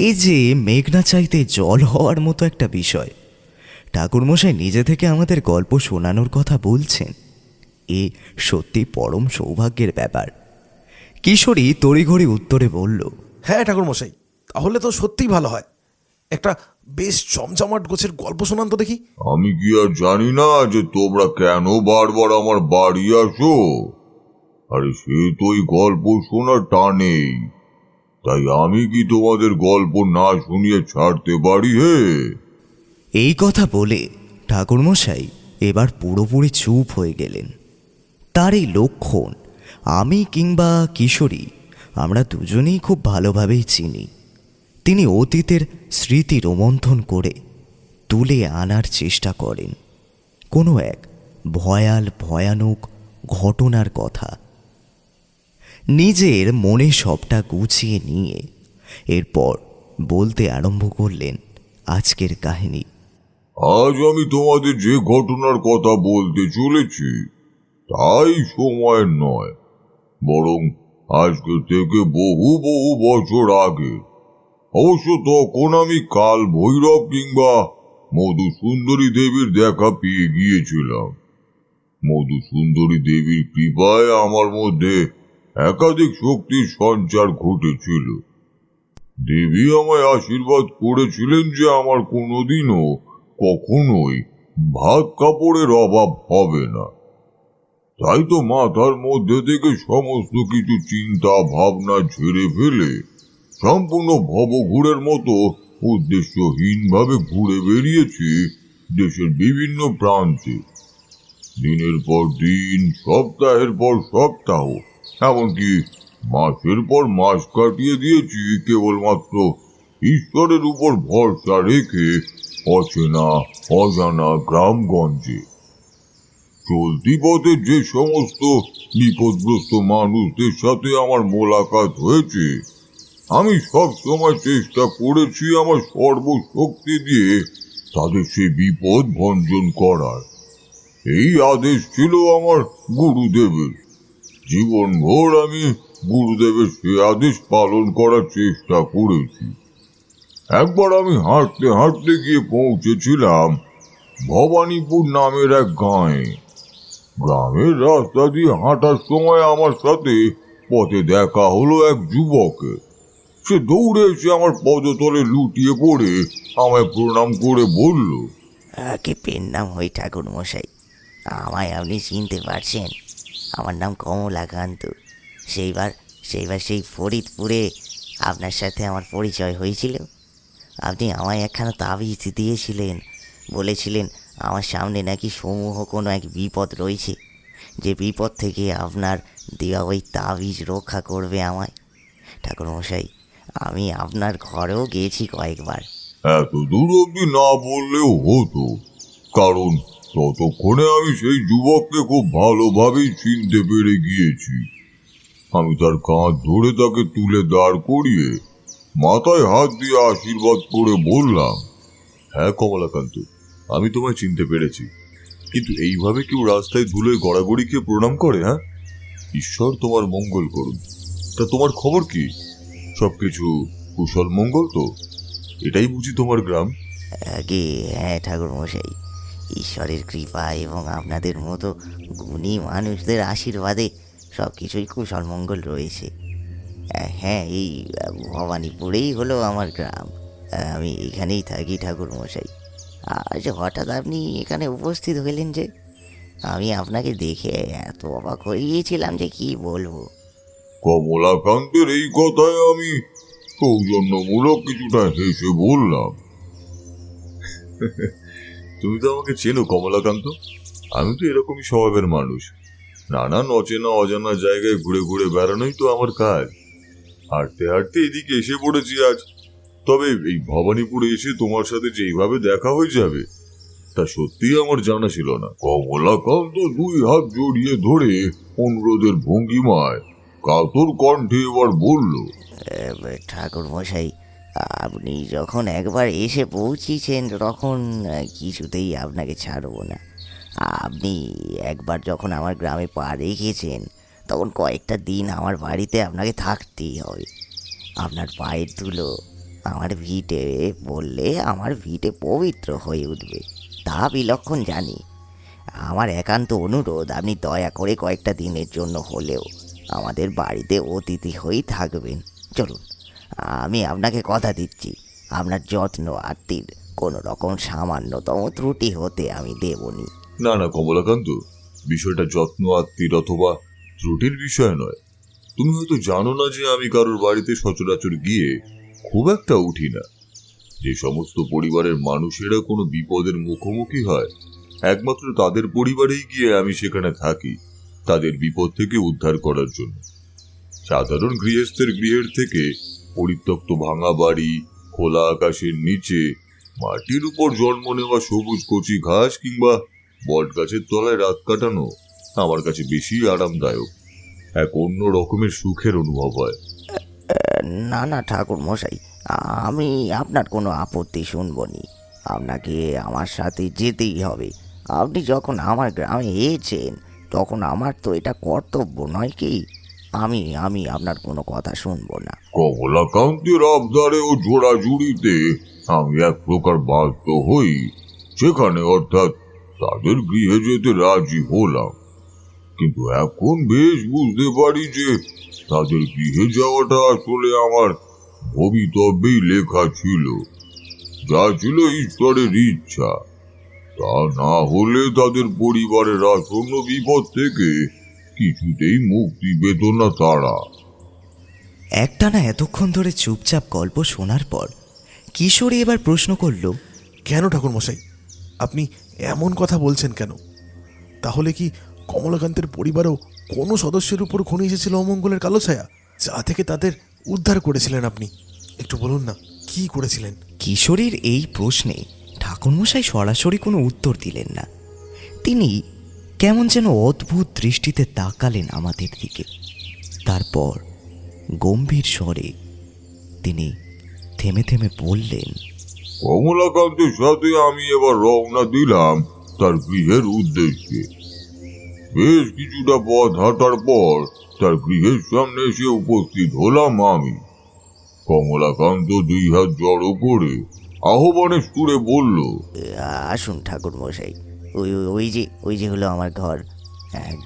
এই যে মেঘনা চাইতে জল হওয়ার মতো একটা বিষয়, ঠাকুরমশাই নিজে থেকে আমাদের গল্প শোনানোর কথা বলছেন, এ সত্যি পরম সৌভাগ্যের ব্যাপার। কিশোরী তড়িঘড়ি উত্তরে বলল, হ্যাঁ ঠাকুরমশাই, তাহলে তো সত্যিই ভালো হয়। একটা বেশ চমচমাট গোছের গল্প শোনান তো দেখি। আমি কি আর জানি না যে তোমরা কেন বারবার আমার বাড়ি আসো? আরে সে তো ওই গল্প শোনার টানেই। তাই আমি কি তোমাদের গল্প না শুনিয়ে ছাড়তে পারি হে? এই কথা বলে ঠাকুরমশাই এবার পুরোপুরি চুপ হয়ে গেলেন। তার এই লক্ষণ আমি কিংবা কিশোরী আমরা দুজনেই খুব ভালোভাবেই চিনি। তিনি অতীতের স্মৃতি রোমন্থন করে তুলে আনার চেষ্টা করেন কোনো এক ভয়ানক ঘটনার কথা। নিজের মনে সবটা গুছিয়ে নিয়ে এরপর বলতে আরম্ভ করলেন আজকের কাহিনী। আজ আমি তোমাদের যে ঘটনার কথা বলতে চলেছি তাই সময়ের নয়, বরং আজকে থেকে বহু বহু বছর আগে। অবশ্য তখন আমি কাল ভৈরব কিংবা মধুসুন্দরী দেবীর দেখা পেয়ে গিয়েছিলাম। মধুসুন্দরী দেবীর কৃপায় আমার মধ্যে একাধিক শক্তির সঞ্চার ঘটেছিল। দেবী আমায় আশীর্বাদ করেছিলেন যে আমার কোনোদিনও কখনোই ভাত কাপড়ের অভাব হবে না। তাই তো মাথার মধ্যে থেকে সমস্ত কিছু চিন্তা ভাবনা ঝেড়ে ফেলে সম্পূর্ণ ভবঘুরের মতো উদ্দেশ্যহীনভাবে ঘুরে বেরিয়েছি দেশের বিভিন্ন প্রান্তে। দিনের পর দিন, সপ্তাহের পর সপ্তাহ, এমনকি মাসের পর মাস কাটিয়ে দিয়েছি কেবলমাত্র ঈশ্বরের উপর ভরসা রেখে অচেনা অজানা গ্রামগঞ্জে। চলতি পথে যে সমস্ত বিপদগ্রস্ত মানুষদের সাথে আমার মোলাকাত হয়েছে, আমি সব সময় চেষ্টা করেছি আমার সর্বশক্তি দিয়ে তাদের সে বিপদ ভঞ্জন করার। এই আদেশ ছিল আমার গুরুদেবের। জীবনভর আমি গুরুদেবের সে আদেশ পালন করার চেষ্টা করেছি। একবার আমি হাঁটতে হাঁটতে গিয়ে পৌঁছেছিলাম ভবানীপুর নামের এক গাঁয়ে। গ্রামের রাস্তা দিয়ে হাঁটার সময় আমার সাথে পথে দেখা হলো এক যুবকের। সে দৌড়ে এসে আমার পদতলে লুটিয়ে পড়ে আমায় প্রণাম করে বলল, আগে পেন নাম হই ঠাকুর মশাই, আমায় আপনি চিনতে পারছেন? আমার নাম কমলাকান্ত। সেইবার সেই ফরিদপুরে আপনার সাথে আমার পরিচয় হয়েছিল। আপনি আমায় একখানা তাবিজ দিয়েছিলেন, বলেছিলেন আমার সামনে নাকি সমূহ কোনো এক বিপদ রয়েছে, যে বিপদ থেকে আপনার দেওয়া ওই তাবিজ রক্ষা করবে আমায়। ঠাকুরমশাই, আমি আপনার ঘরেও গিয়েছি কয়েকবার। এত দূর অব্দি না বললেও হতো, কারণ ততক্ষণে আমি সেই যুবককে খুব ভালোভাবেই চিনতে পেরে গিয়েছি। আমি তার কাঁধ ধরে তাকে তুলে দাঁড় করিয়ে মাথায় হাত দিয়ে আশীর্বাদ করে বললাম, হ্যাঁ কমলাকান্ত, আমি তোমায় চিনতে পেরেছি, কিন্তু এইভাবে কেউ রাস্তায় ধুলোয় গড়াগড়ি খেয়ে প্রণাম করে? হ্যাঁ, ঈশ্বর তোমার মঙ্গল করুন। তা তোমার খবর কি? সবকিছু কুশল মঙ্গল তো? এটাই বুঝি তোমার গ্রাম? আগে হ্যাঁ ঠাকুরমশাই, ঈশ্বরের কৃপা এবং আপনাদের মতো গুণী মানুষদের আশীর্বাদে সব কিছুই কুশল মঙ্গল রয়েছে। হ্যাঁ, এই ভবানীপুরেই হলো আমার গ্রাম। আমি এখানেই থাকি ঠাকুরমশাই। আজ হঠাৎ আপনি এখানে উপস্থিত হইলেন যে, আমি আপনাকে দেখে এত অবাক হয়ে গিয়েছিলাম যে কি বলবো। কমলাকান্তের এই কথায় আমি সৌজন্যমূলক কিছুটা হেসে বললাম, তুমি তো আমাকে চেনো কমলাকান্ত, আমি তো এরকমই স্বভাবের মানুষ। নানান অচেনা অজানা জায়গায় ঘুরে ঘুরে বেড়ানোই তো আমার কাজ। হাঁটতে হাঁটতে এদিকে এসে পড়েছি আজ। তবে এই ভবানীপুরে এসে তোমার সাথে যে এইভাবে দেখা হয়ে যাবে তা সত্যিই আমার জানা ছিল না। কমলাকান্ত দুই হাত জড়িয়ে ধরে অনুরোধের ভঙ্গিমায় কাতর কণ্ঠে এবার বলল, ঠাকুরমশাই, আপনি যখন একবার এসে পৌঁছেছেন তখন কিছুতেই আপনাকে ছাড়বো না। আপনি একবার যখন আমার গ্রামে পা রেখেছেন তখন কয়েকটা দিন আমার বাড়িতে আপনাকে থাকতেই হবে। আপনার পায়ের ধুলো আমার ভিটে বললে আমার ভিটে পবিত্র হয়ে উঠবে, তা বিলক্ষণ জানি। আমার একান্ত অনুরোধ, আপনি দয়া করে কয়েকটা দিনের জন্য হলেও আমাদের বাড়িতে অতিথি হয়েই থাকবেন। চলুন, আমি আপনাকে কথা দিচ্ছি, আপনার যত্ন আত্মীর কোনো রকম সামান্যতম ত্রুটি হতে আমি দেবনি। না না কমলাকান্ত, বিষয়টা যত্ন আত্মীর অথবা ত্রুটির বিষয় নয়। তুমি হয়তো জানো না যে আমি কারোর বাড়িতে সচরাচর গিয়ে খুব একটা উঠি না। যে সমস্ত পরিবারের মানুষেরা কোনো বিপদের মুখোমুখি হয়, একমাত্র তাদের পরিবারেই গিয়ে আমি সেখানে থাকি, তাদের বিপদ থেকে উদ্ধার করার জন্য। সাধারণ গৃহস্থের গৃহের থেকে পরিত্যক্ত ভাঙা বাড়ি, খোলা আকাশের নিচে, মাটির উপর জন্ম নেওয়া সবুজ কচি ঘাস কিংবা বট গাছের তলায় রাত কাটানো আমার কাছে বেশি আরামদায়ক। এক অন্য রকমের সুখের অনুভব হয়। না না ঠাকুর মশাই, আমি আপনার কোনো আপত্তি শুনবনি। আপনাকে আমার সাথে যেতেই হবে। আপনি যখন আমার গ্রামে এসেছেন তখন আমার তো এটা কর্তব্য নয় কি? আমি আপনার কোনো কথা শুনবো না। কমলাকান্তের আবদারে ও জোড়াজুড়িতে আমি এক প্রকার বাধ্য হই সেখানে, অর্থাৎ তাদের গৃহে যেতে রাজি হলাম। কিন্তু এখন বেশ বুঝতে পারি যে তাদের গৃহে যাওয়াটা আসলে আমার ভবিতব্যেই লেখা ছিল, যা ছিল ঈশ্বরের ইচ্ছা। তা না হলে তাদের পরিবারের আসন্ন বিপদ থেকে কিছুতেই মুক্তি পেত না তারা। একটানা এতক্ষণ ধরে চুপচাপ গল্প শোনার পর কিশোরী এবার প্রশ্ন করল, কেন ঠাকুরমশাই, আপনি এমন কথা বলছেন কেন? তাহলে কি কমলাকান্তের পরিবারও কোনো সদস্যের উপর ঘনিয়ে এসেছিল অমঙ্গলের কালো ছায়া, যা থেকে তাদের উদ্ধার করেছিলেন আপনি? একটু বলুন না, কি করেছিলেন? কিশোরীর এই প্রশ্নে ঠাকুরমশাই সরাসরি কোনো উত্তর দিলেন না। তিনি কেমন যেন অদ্ভুত দৃষ্টিতে তাকালেন আমাদের দিকে। তারপর গম্ভীর স্বরে তিনি থেমে থেমে বললেন, কমলাকান্তের সাথে আমি এবার রওনা দিলাম তার গৃহের উদ্দেশ্যে। বেশ কিছুটা পথ হাঁটার পর তার গৃহের সামনে এসে উপস্থিত হলাম আমি। কমলাকান্ত দুই হাত জড়ো করে আহ্বানের সুরে বলল, আসুন ঠাকুর মশাই, ওই যে হলো আমার ঘর।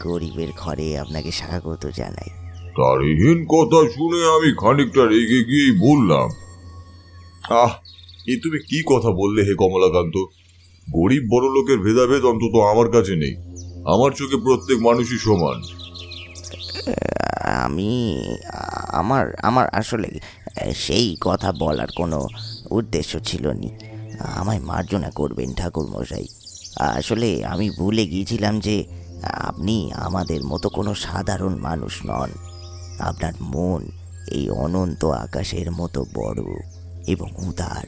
গরিবের ঘরে আপনাকে স্বাগত জানাই। তার এহেন কথা শুনে আমি খানিকটা রেগে গিয়ে বললাম, আহ, এ তুমি কি কথা বললে হে কমলাকান্ত? গরিব বড় লোকের ভেদাভেদ অন্তত আমার কাছে নেই। আমার চোখে প্রত্যেক মানুষই সমান। আমার আসলে সেই কথা বলার কোনো উদ্দেশ্য ছিল নি। আমায় মার্জনা করবেন ঠাকুর মশাই। আসলে আমি ভুলে গিয়েছিলাম যে আপনি আমাদের মতো কোনো সাধারণ মানুষ নন। আপনার মন এই অনন্ত আকাশের মতো বড় এবং উদার।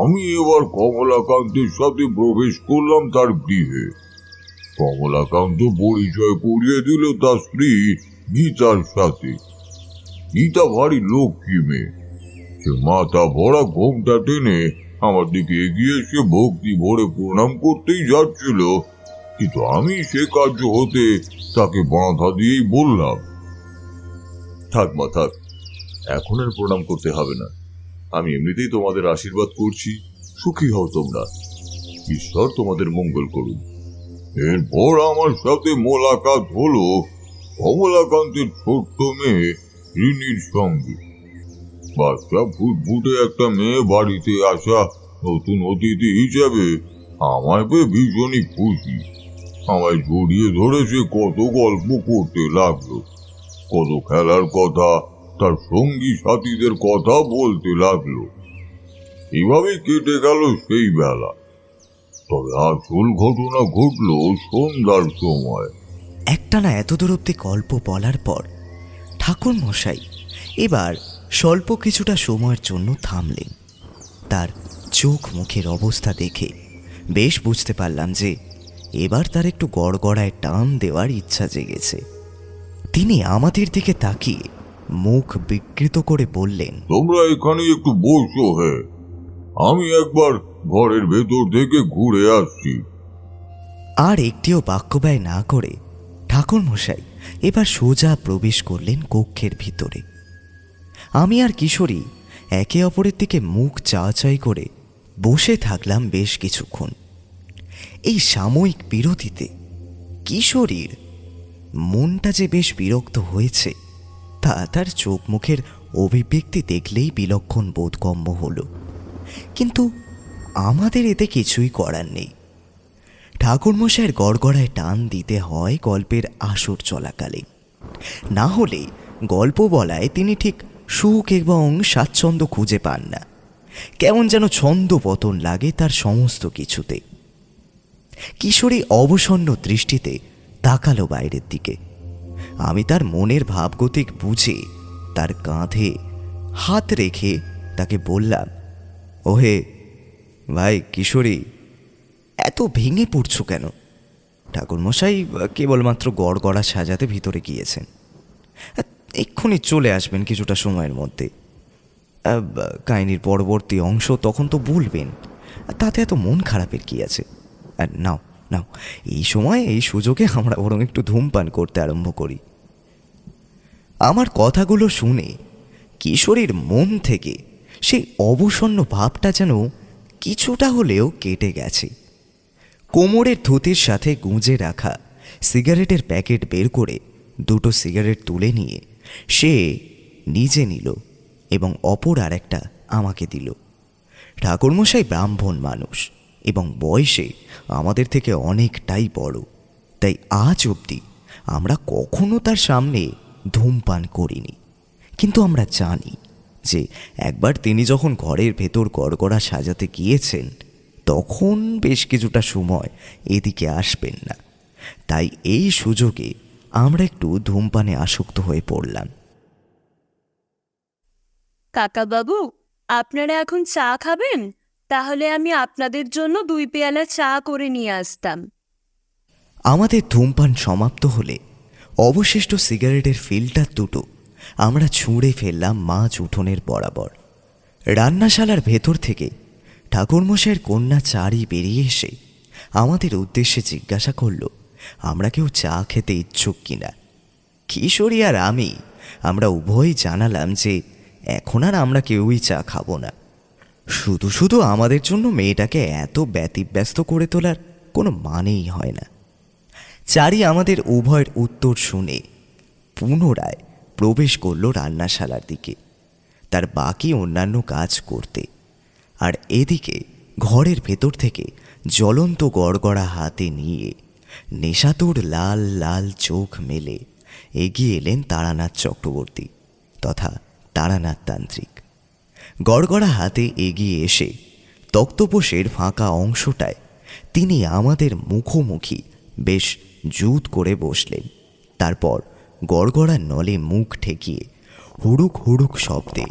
আমি এবার কমলাকান্তের সাথে প্রবেশ করলাম তার গৃহে। কমলাকান্ত পরিচয় করিয়ে দিল তার স্ত্রী গীতার সাথে। গীতা ভারী লক্ষ্মী মেয়ে। সে মাথা ভরা ঘোমটা টেনে আমার দিকে এগিয়ে এসে ভক্তি ভরে প্রণাম করতেই যাচ্ছিল, কিন্তু আমি সে কার্য হতে তাকে বাধা দিয়েই বললাম, থাক মা থাক, এখন আর প্রণাম করতে হবে না। আমি এমনিতেই তোমাদের আশীর্বাদ করছি, সুখী হও তোমরা। ঈশ্বর তোমাদের মঙ্গল করুন। এরপর আমার সাথে মোলাকাত হলো কমলাকান্তের ছোট্ট মেয়ে রিনির সঙ্গে। বাচ্চা ফুটফুটে একটা মেয়ে বাড়িতে আসা নতুন অতিথি হিসেবে আমায় পেয়ে ভীষণই খুশি। আমায় জড়িয়ে ধরে সে কত গল্প করতে লাগলো, কত খেলার কথা, তার সঙ্গী সাথীদের কথা বলতে লাগলো। এইভাবেই কেটে গেল সেই বেলা। তবে আসল ঘটনা ঘটলো সন্ধ্যার সময়। একটানা এত দূর অব্দি গল্প বলার পর ঠাকুর মশাই এবার স্বল্প কিছুটা সময়ের জন্য থামলেন। তার চোখ মুখের অবস্থা দেখে বেশ বুঝতে পারলাম যে এবার তার একটু গড়গড়ায় টান দেওয়ার ইচ্ছা জেগেছে। তিনি আমাদের দিকে তাকিয়ে মুখ বিকৃত করে বললেন, তোমরা এখানে একটু বসো। হে, আমি একবার ঘরের ভেতর থেকে ঘুরে আসছি। আর একটিও বাক্য ব্যয় না করে ঠাকুরমশাই এবার সোজা প্রবেশ করলেন কক্ষের ভিতরে। আমি আর কিশোরী একে অপরের দিকে মুখ চাওয়াচাই করে বসে থাকলাম বেশ কিছুক্ষণ। এই সাময়িক বিরতিতে কিশোরীর মনটা যে বেশ বিরক্ত হয়েছে তা তার চোখ মুখের অভিব্যক্তি দেখলেই বিলক্ষণ বোধগম্য হলো। কিন্তু আমাদের এতে কিছুই করার নেই। ঠাকুরমশাইয়ের গড়গড়ায় টান দিতে হয় গল্পের আসর চলাকালীন, না হলে গল্প বলায় তিনি ঠিক সুখ এবং স্বাচ্ছন্দ্য খুঁজে পান না। কেমন যেন ছন্দ পতন লাগে তার সমস্ত কিছুতে। কিশোরী অবসন্ন দৃষ্টিতে তাকালো বাইরের দিকে। আমি তার মনের ভাবগতিক বুঝে তার কাঁধে হাত রেখে তাকে বললাম, ওহে ভাই কিশোরী, এত ভেঙে পড়ছ কেন? ঠাকুরমশাই কেবলমাত্র গড়গড়া সাজাতে ভিতরে গিয়েছেন, এক্ষুনি চলে আসবেন কিছুটা সময়ের মধ্যে। কাহিনীর পরবর্তী অংশ তখন তো বলবেন, তাতে এত মন খারাপের কি আছে? নাও নাও, এই সময় এই সুযোগে আমরা বরং একটু ধূমপান করতে আরম্ভ করি। আমার কথাগুলো শুনে কিশোরীর মন থেকে সেই অবসন্ন ভাবটা যেন কিছুটা হলেও কেটে গেছে। কোমরের ধুতির সাথে গুঁজে রাখা সিগারেটের প্যাকেট বের করে দুটো সিগারেট তুলে নিয়ে সে নিজে নিল এবং অপর আর একটা আমাকে দিল। ঠাকুরমশাই ব্রাহ্মণ মানুষ এবং বয়সে আমাদের থেকে অনেকটাই বড়, তাই আজ অবধি আমরা কখনো তার সামনে ধূমপান করিনি। কিন্তু আমরা জানি যে একবার তিনি যখন ঘরের ভেতর গড়গড়া সাজাতে গিয়েছেন তখন বেশ কিছুটা সময় এদিকে আসবেন না। তাই এই সুযোগে আমরা একটু ধূমপানে আসক্ত হয়ে পড়লাম। কাকাবাবু, আপনারা এখন চা খাবেন? তাহলে আমি আপনাদের জন্য 2 পেয়ালা চা করে নিয়ে আসতাম। আমাদের ধূমপান সমাপ্ত হলে অবশিষ্ট সিগারেটের ফিল্টার দুটো আমরা ছুঁড়ে ফেললাম মাছ উঠোনের বরাবর। রান্নাশালার ভেতর থেকে ঠাকুরমশাইয়ের কন্যা চারি বেরিয়ে এসে আমাদের উদ্দেশ্যে জিজ্ঞাসা করল আমরা কেউ চা খেতে ইচ্ছুক কিনা। কিশোরী আর আমরা উভয়ই জানালাম যে এখন আর আমরা কেউই চা খাবো না। শুধু শুধু আমাদের জন্য মেয়েটাকে এত ব্যতিব্যস্ত করে তোলার কোনো মানেই হয় না। চারি আমাদের উভয়ের উত্তর শুনে পুনরায় প্রবেশ করল রান্নাশালার দিকে, তার বাকি অন্যান্য কাজ করতে। আর এদিকে ঘরের ভেতর থেকে জ্বলন্ত গড়গড়া হাতে নিয়ে নেশাতুর লাল লাল চোখ মেলে এগিয়ে এলেন তারানাথ চক্রবর্তী তথা তারানাথ তান্ত্রিক। গড়গড়া হাতে এগিয়ে এসে তক্তপোষের ফাঁকা অংশটায় তিনি আমাদের মুখোমুখি বেশ জুত করে বসলেন। তারপর গড়গড়া নলে মুখ ঠেকিয়ে হুড়ুক হুড়ুক শব্দে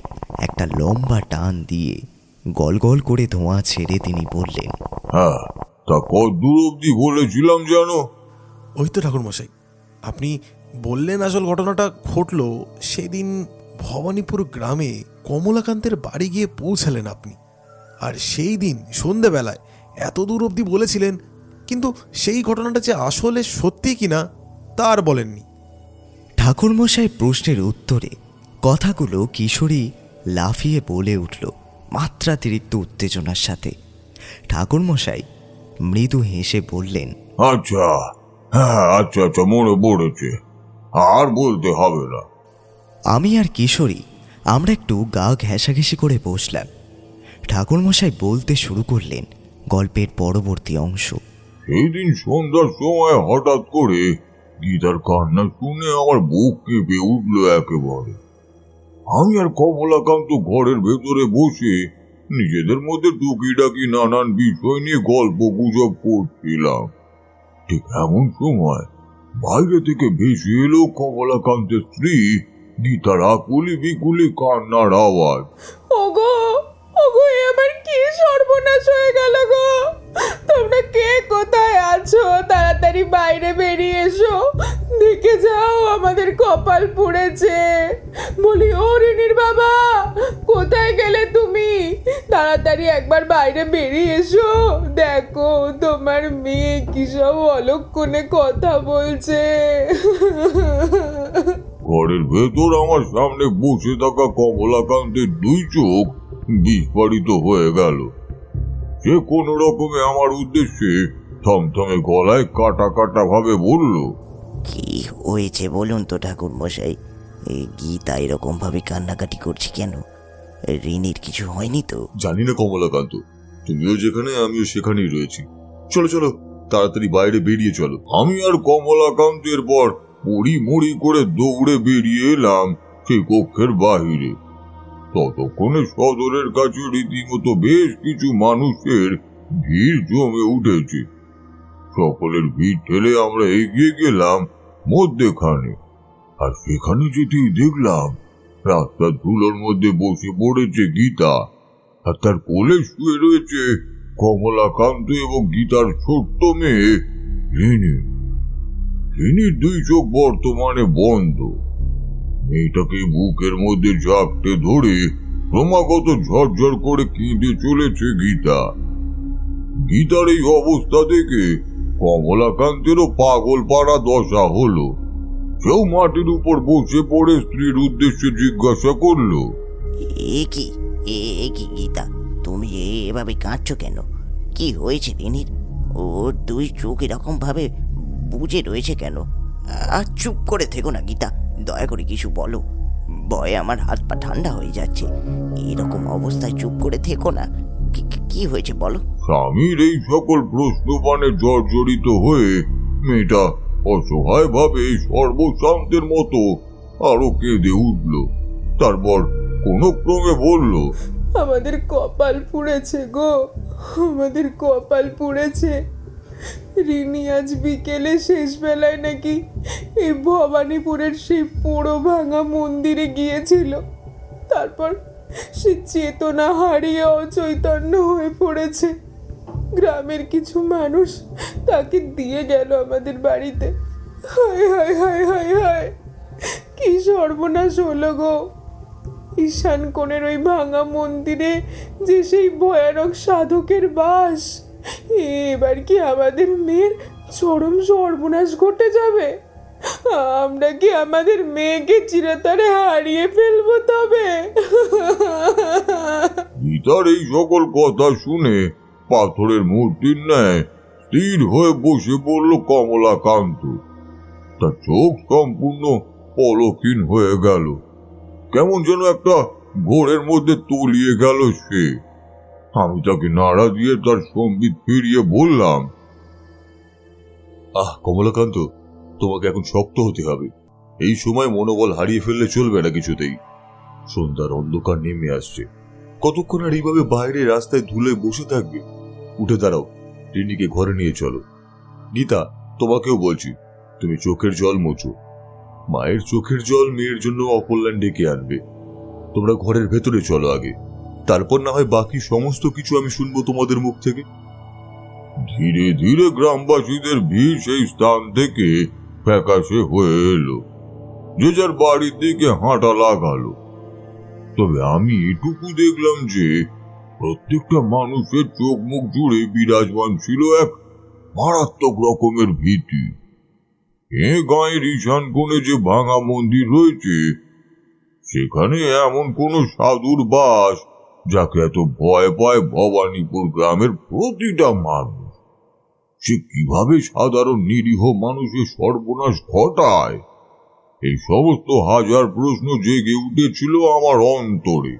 একটা লম্বা টান দিয়ে গল গল করে ধোঁয়া ছেড়ে তিনি বললেন, হ্যাঁ, তা কত দূর অব্দি বলেছিলাম জানো? ওই তো ঠাকুরমশাই, আপনি বললেন আসল ঘটনাটা ঘটলো সেদিন ভবানীপুর গ্রামে কমলাকান্তের বাড়ি গিয়ে পৌঁছালেন আপনি। আর সেই দিন সন্ধেবেলায় এত দূর অবধি বলেছিলেন, কিন্তু সেই ঘটনাটা যে আসলে সত্যি কিনা তা আর বলেননি। ঠাকুরমশাই প্রশ্নের উত্তরে কথাগুলো কিশোরী লাফিয়ে বলে উঠল মাত্রাতিরিক্ত উত্তেজনার সাথে। ঠাকুরমশাই মৃদু হেসে বললেন, আচ্ছা, হ্যাঁ, আচ্ছা আচ্ছা, মনে পড়েছে, আর বলতে হবে না। আমি আর কিশোরী আমরা একটু গা ঘেঁষাঘেঁষি করে বসলাম। ঠাকুরমশাই বলতে শুরু করলেন গল্পের পরবর্তী অংশ। সেই দিন সন্ধ্যার সময় হঠাৎ করে গীতার কান্না শুনে আমার বুক কেঁপে উঠল একেবারে। আমি আর কমলাকান্ত ঘরের ভেতরে বসে নিজেদের মধ্যে টুকিটাকি নানান বিষয় নিয়ে গল্প গুজব করছিলাম। ঠিক এমন সময় বাইরে থেকে ভেসে এলো কমলাকান্তের স্ত্রী গীতার আকুলি বিকুলি কান্নার আওয়াজ। ওগো ওগো, আমার কি সর্বনাশ হয়ে গেল গো! তোমরা কে কোথায় আছো? তাড়াতাড়ি বাইরে বেরিয়ে এসো, দেখে যাও আমাদের কপাল পুড়েছে। বলি ও রিনির বাবা, কোথায় গেলে তুমি? তাড়াতাড়ি একবার বাইরে বেরিয়ে এসো, দেখো তোমার মেয়ে কি সব অলক্ষণে কথা বলছে। ঘরের ভেতর আমার সামনে বসে থাকা কমলাকান্তের দুই চোখ বিস্ফারিত হয়ে গেল। সে কোন রকমে আমার উদ্দেশ্যে থমথমে গলায় কাটা কাটা ভাবে বলল, কি হয়েছে বলুন তো ঠাকুর মশাই? এই গীতা এরকম ভাবে কান্নাকাটি করছে কেন? রিনির কিছু হয়নি তো? জানি না কমলাকান্ত, তুমিও যেখানে আমিও সেখানেই রয়েছি। চলো চলো, তাড়াতাড়ি বাইরে বেরিয়ে চলো। আমি আর কমলাকান্তের পর পড়ি মুড়ি করে দৌড়ে বেরিয়ে এলাম সেই কক্ষের বাহিরে। ততক্ষণে সদরের কাছে রীতিমতো বেশ কিছু মানুষের ভিড় জমে উঠেছে। সকলের ভিড় ঠেলে আমরা এগিয়ে গেলাম মধ্যেখানে, আর সেখানে যেতেই দেখলাম রাস্তার ধুলোর মধ্যে বসে পড়েছে গীতা, আর তার কোলে শুয়ে রয়েছে কমলাকান্ত এবং গীতার ছোট্ট মেয়ে রিনি। রিনির দুই চোখ বর্তমানে বন্ধ। মেয়েটাকে বুকের মধ্যে ঝাপটে ধরে ক্রমাগত ঝরঝর করে কেঁদে চলেছে গীতা। গীতার এই অবস্থা দেখে কমলাকান্তেরও পাগল পাড়া দশা হলো। সেও মাটির উপর বসে পড়ে স্ত্রীর উদ্দেশ্যে জিজ্ঞাসা করলো, এ কি এ কি গীতা, তুমি এভাবে কাঁদছো কেন? কি হয়েছে রিনির? ওর দুই চোখ এরকম ভাবে বুজে রয়েছে কেন? আর চুপ করে থেকো না গীতা, দয়া করে কিছু বলো। ভয়ে আমার হাত পা ঠান্ডা হয়ে যাচ্ছে। এরকম অবস্থায় চুপ করে থেকো না। কি হয়েছে বলো? স্বামীর এই সকল প্রশ্নপানে জর্জরিত হয়ে মেয়েটা অসহায় ভাবে সর্বশান্তের মতো আরো কেঁদে উঠল। তারপর কোনো ক্রমে বলল, আমাদের কপাল পুড়েছে গো, আমাদের কপাল পুড়েছে। রিনি আজ বিকেলে শেষ বেলায় নাকি এই ভবানীপুরের সেই পোড়ো ভাঙা মন্দিরে গিয়েছিল। তারপর সে চেতনা হারিয়ে অচৈতন্য হয়ে পড়েছে। গ্রামের কিছু মানুষ তাকে দিয়ে গেল আমাদের বাড়িতে। হায় হায় হায় হায় হায়, কি সর্বনাশ হলো গো! ঈশান কোণের ওই ভাঙা মন্দিরে যে সেই ভয়ানক সাধকের বাস, এবার কি আমাদের মেয়ের চরম সর্বনাশ ঘটে যাবে? আমরা কি আমাদের মেয়েকে চিরতরে হারিয়ে ফেলবো তবে? গীতার এই সকল কথা শুনে পাথরের মূর্তির ন্যায় স্থির হয়ে বসে পড়ল কমলাকান্ত। তার চোখ সম্পূর্ণ পলকহীন হয়ে গেল। কেমন যেন একটা ঘোরের মধ্যে তলিয়ে গেল সে। আমি তাকে নাড়া দিয়ে তার সম্বিত ফিরিয়ে বললাম, কমলাকান্ত, তোমাকে এখন শক্ত হতে হবে। এই সময় মনোবল হারিয়ে ফেললে চলবে না কিছুতেই। সন্ধ্যার অন্ধকার নেমে আসছে। কতক্ষণ আর এইভাবে বাইরে রাস্তায় ধুলে বসে থাকবে? উঠে দাঁড়াও, রিনিকে ঘরে নিয়ে চলো। গীতা, তোমাকেও বলছি, তুমি চোখের জল মোছো। মায়ের চোখের জল মেয়ের জন্য অকল্যাণ ডেকে আনবে। তোমরা ঘরের ভেতরে চলো আগে, তারপর না হয় বাকি সমস্ত কিছু আমি শুনবো তোমাদের মুখ থেকে। ধীরে ধীরে গ্রামবাসীদের ভিড় সেই স্থান থেকে ফ্যাকাশে হয়ে এলো। যে যার বাড়ির দিকে হাঁটা লাগালো। তবে আমি এটুকু দেখলাম যে প্রত্যেকটা মানুষের চোখ মুখ জুড়ে বিরাজমান ছিল এক মারাত্মক রকমের ভীতি। গাঁয়ের ঈশান কোণে যে ভাঙা মন্দির রয়েছে, সেখানে এমন কোন সাধুর বাস যাকে এত ভয় পায় ভবানীপুর গ্রামের প্রতিটা মানুষ। সে কিভাবে সাধারণ নিরীহ মানুষের সর্বনাশ ঘটায়, এই সমস্ত হাজার প্রশ্ন জেগে উঠেছিল আমার অন্তরে।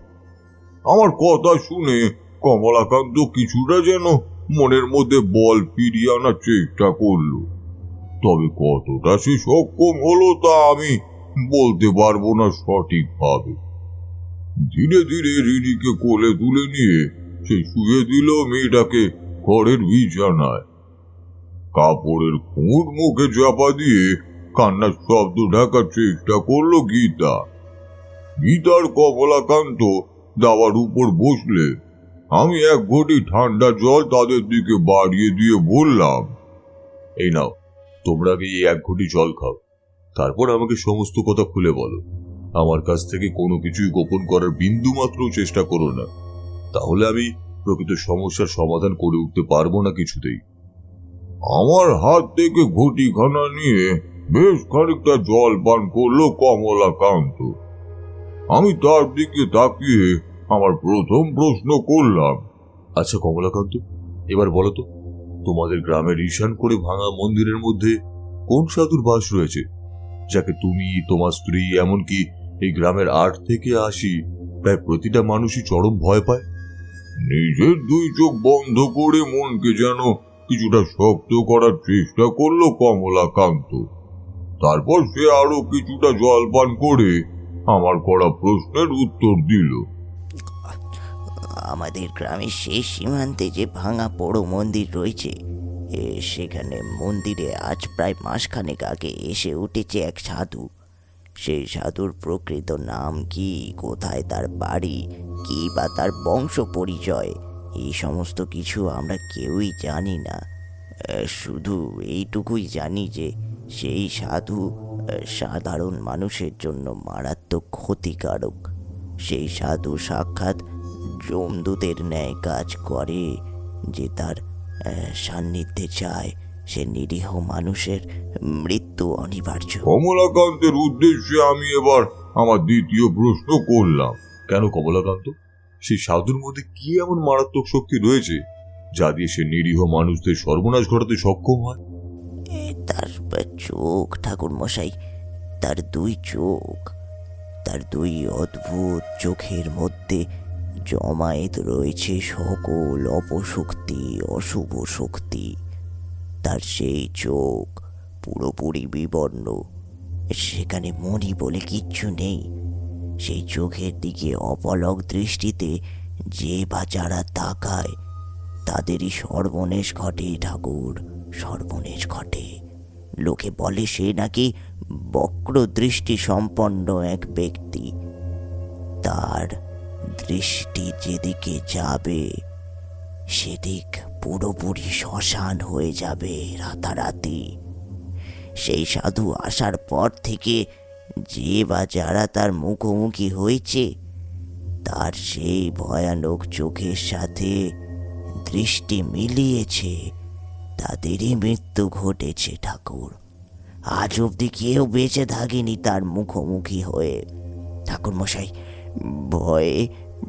আমার কথা শুনে কমলাকান্ত কিছুটা যেন মনের মধ্যে বল ফিরিয়ে আনার চেষ্টা করলো। তবে কতটা সে সক্ষম হলো তা আমি বলতে পারবো না সঠিকভাবে। ধীরে ধীরে রিনিকে কোলে তুলে নিয়ে সে শুয়ে দিল মেয়েটাকে ঘরের বিছানায়। কাপড়ের খুঁট মুখে চাপা দিয়ে কান্নার শব্দ ঢাকার চেষ্টা করলো গীতা। গীতার কমলাকান্ত দাওয়ার উপর বসলে আমি এক ঘটি ঠান্ডা জল তাদের দিকে বাড়িয়ে দিয়ে বললাম, এই নাও, তোমরা আগে এই এক ঘটি জল খাও, তারপর আমাকে সমস্ত কথা খুলে বলো। আমার কাছ থেকে কোনো কিছুই গোপন করার বিন্দু মাত্র চেষ্টা করো না, তাহলে আমি প্রকৃত সমস্যার সমাধান করে উঠতে পারবো না কিছুতেই। আমার হাত থেকে ঘটিখানা নিয়ে বেশ খানিকটা জল পান করলো কমলাকান্ত। আমি তার দিকে তাকিয়ে আমার প্রথম প্রশ্ন করলাম, আচ্ছা কমলাকান্ত, এবার বলো তো, তোমাদের গ্রামের ঈশান করে ভাঙা মন্দিরের মধ্যে কোন সাধুর বাস রয়েছে, যাকে তুমি, তোমার স্ত্রী, এমনকি এই গ্রামের 8 থেকে 80 প্রায় প্রতিটা মানুষই চরম ভয় পায়? নিজের 2 চোখ বন্ধ করে মনকে যেন কিছুটা শক্ত করার চেষ্টা করলো কমলাকান্ত। তারপর সে আরো কিছুটা জল পান করে আমার করা প্রশ্নের উত্তর দিল। আমাদের গ্রামের শেষ সীমান্তে যে ভাঙা বড় মন্দির রয়েছে, সেখানে মন্দিরে আজ প্রায় মাসখানেক আগে এসে উঠেছে এক সাধু। সেই সাধুর প্রকৃত নাম কি, কোথায় তার বাড়ি, কি বা তার বংশ পরিচয়, এই সমস্ত কিছু আমরা কেউই জানি না। শুধু এইটুকুই জানি যে সেই সাধু সাধারণ মানুষের জন্য মারাত্মক ক্ষতিকারক। সেই সাধু সাক্ষাৎ যমদূতের ন্যায় কাজ করে। যে তার সান্নিধ্যে চায়, সে নিরীহ মানুষের মৃত্যু অনিবার্য। কমলাকান্তের উদ্দেশ্যে আমি এবার আমার দ্বিতীয় প্রশ্ন করলাম। কেন কমলাকান্ত, সেই সাধুর মধ্যে কি এমন মারাত্মক শক্তি রয়েছে যা দিয়ে সে নিরীহ মানুষদের সর্বনাশ ঘটাতে সক্ষম হয়? তার চোখ ঠাকুর মশাই, তার 2 চোখ, তার 2 অদ্ভুত চোখের মধ্যে জমায়েত রয়েছে সকল অপশক্তি, অশুভ শক্তি। তার সেই চোখ পুরোপুরি বিবর্ণ, সেখানে মনি বলে কিচ্ছু নেই। সেই চোখের দিকে অপলক দৃষ্টিতে যে বা যারা তাকায় তাদেরই সর্বনেশ ঘটে ঠাকুর, সর্বনেশ ঘটে। লোকে বলে সে নাকি বক্র দৃষ্টি সম্পন্ন এক ব্যক্তি। তার দৃষ্টি যেদিকে যাবে সেদিক পুরোপুরি শ্মশান হয়ে যাবে রাতারাতি। সেই সাধু আসার পর থেকে যে বা যারা তার মুখোমুখি হয়েছে, তার সেই ভয়ানক চোখের সাথে দৃষ্টি মিলিয়েছে, তাদেরই মৃত্যু ঘটেছে ঠাকুর। আজ অবধি কেউ বেঁচে থাকেনি তার মুখোমুখি হয়ে। ঠাকুর মশাই, ভয়ে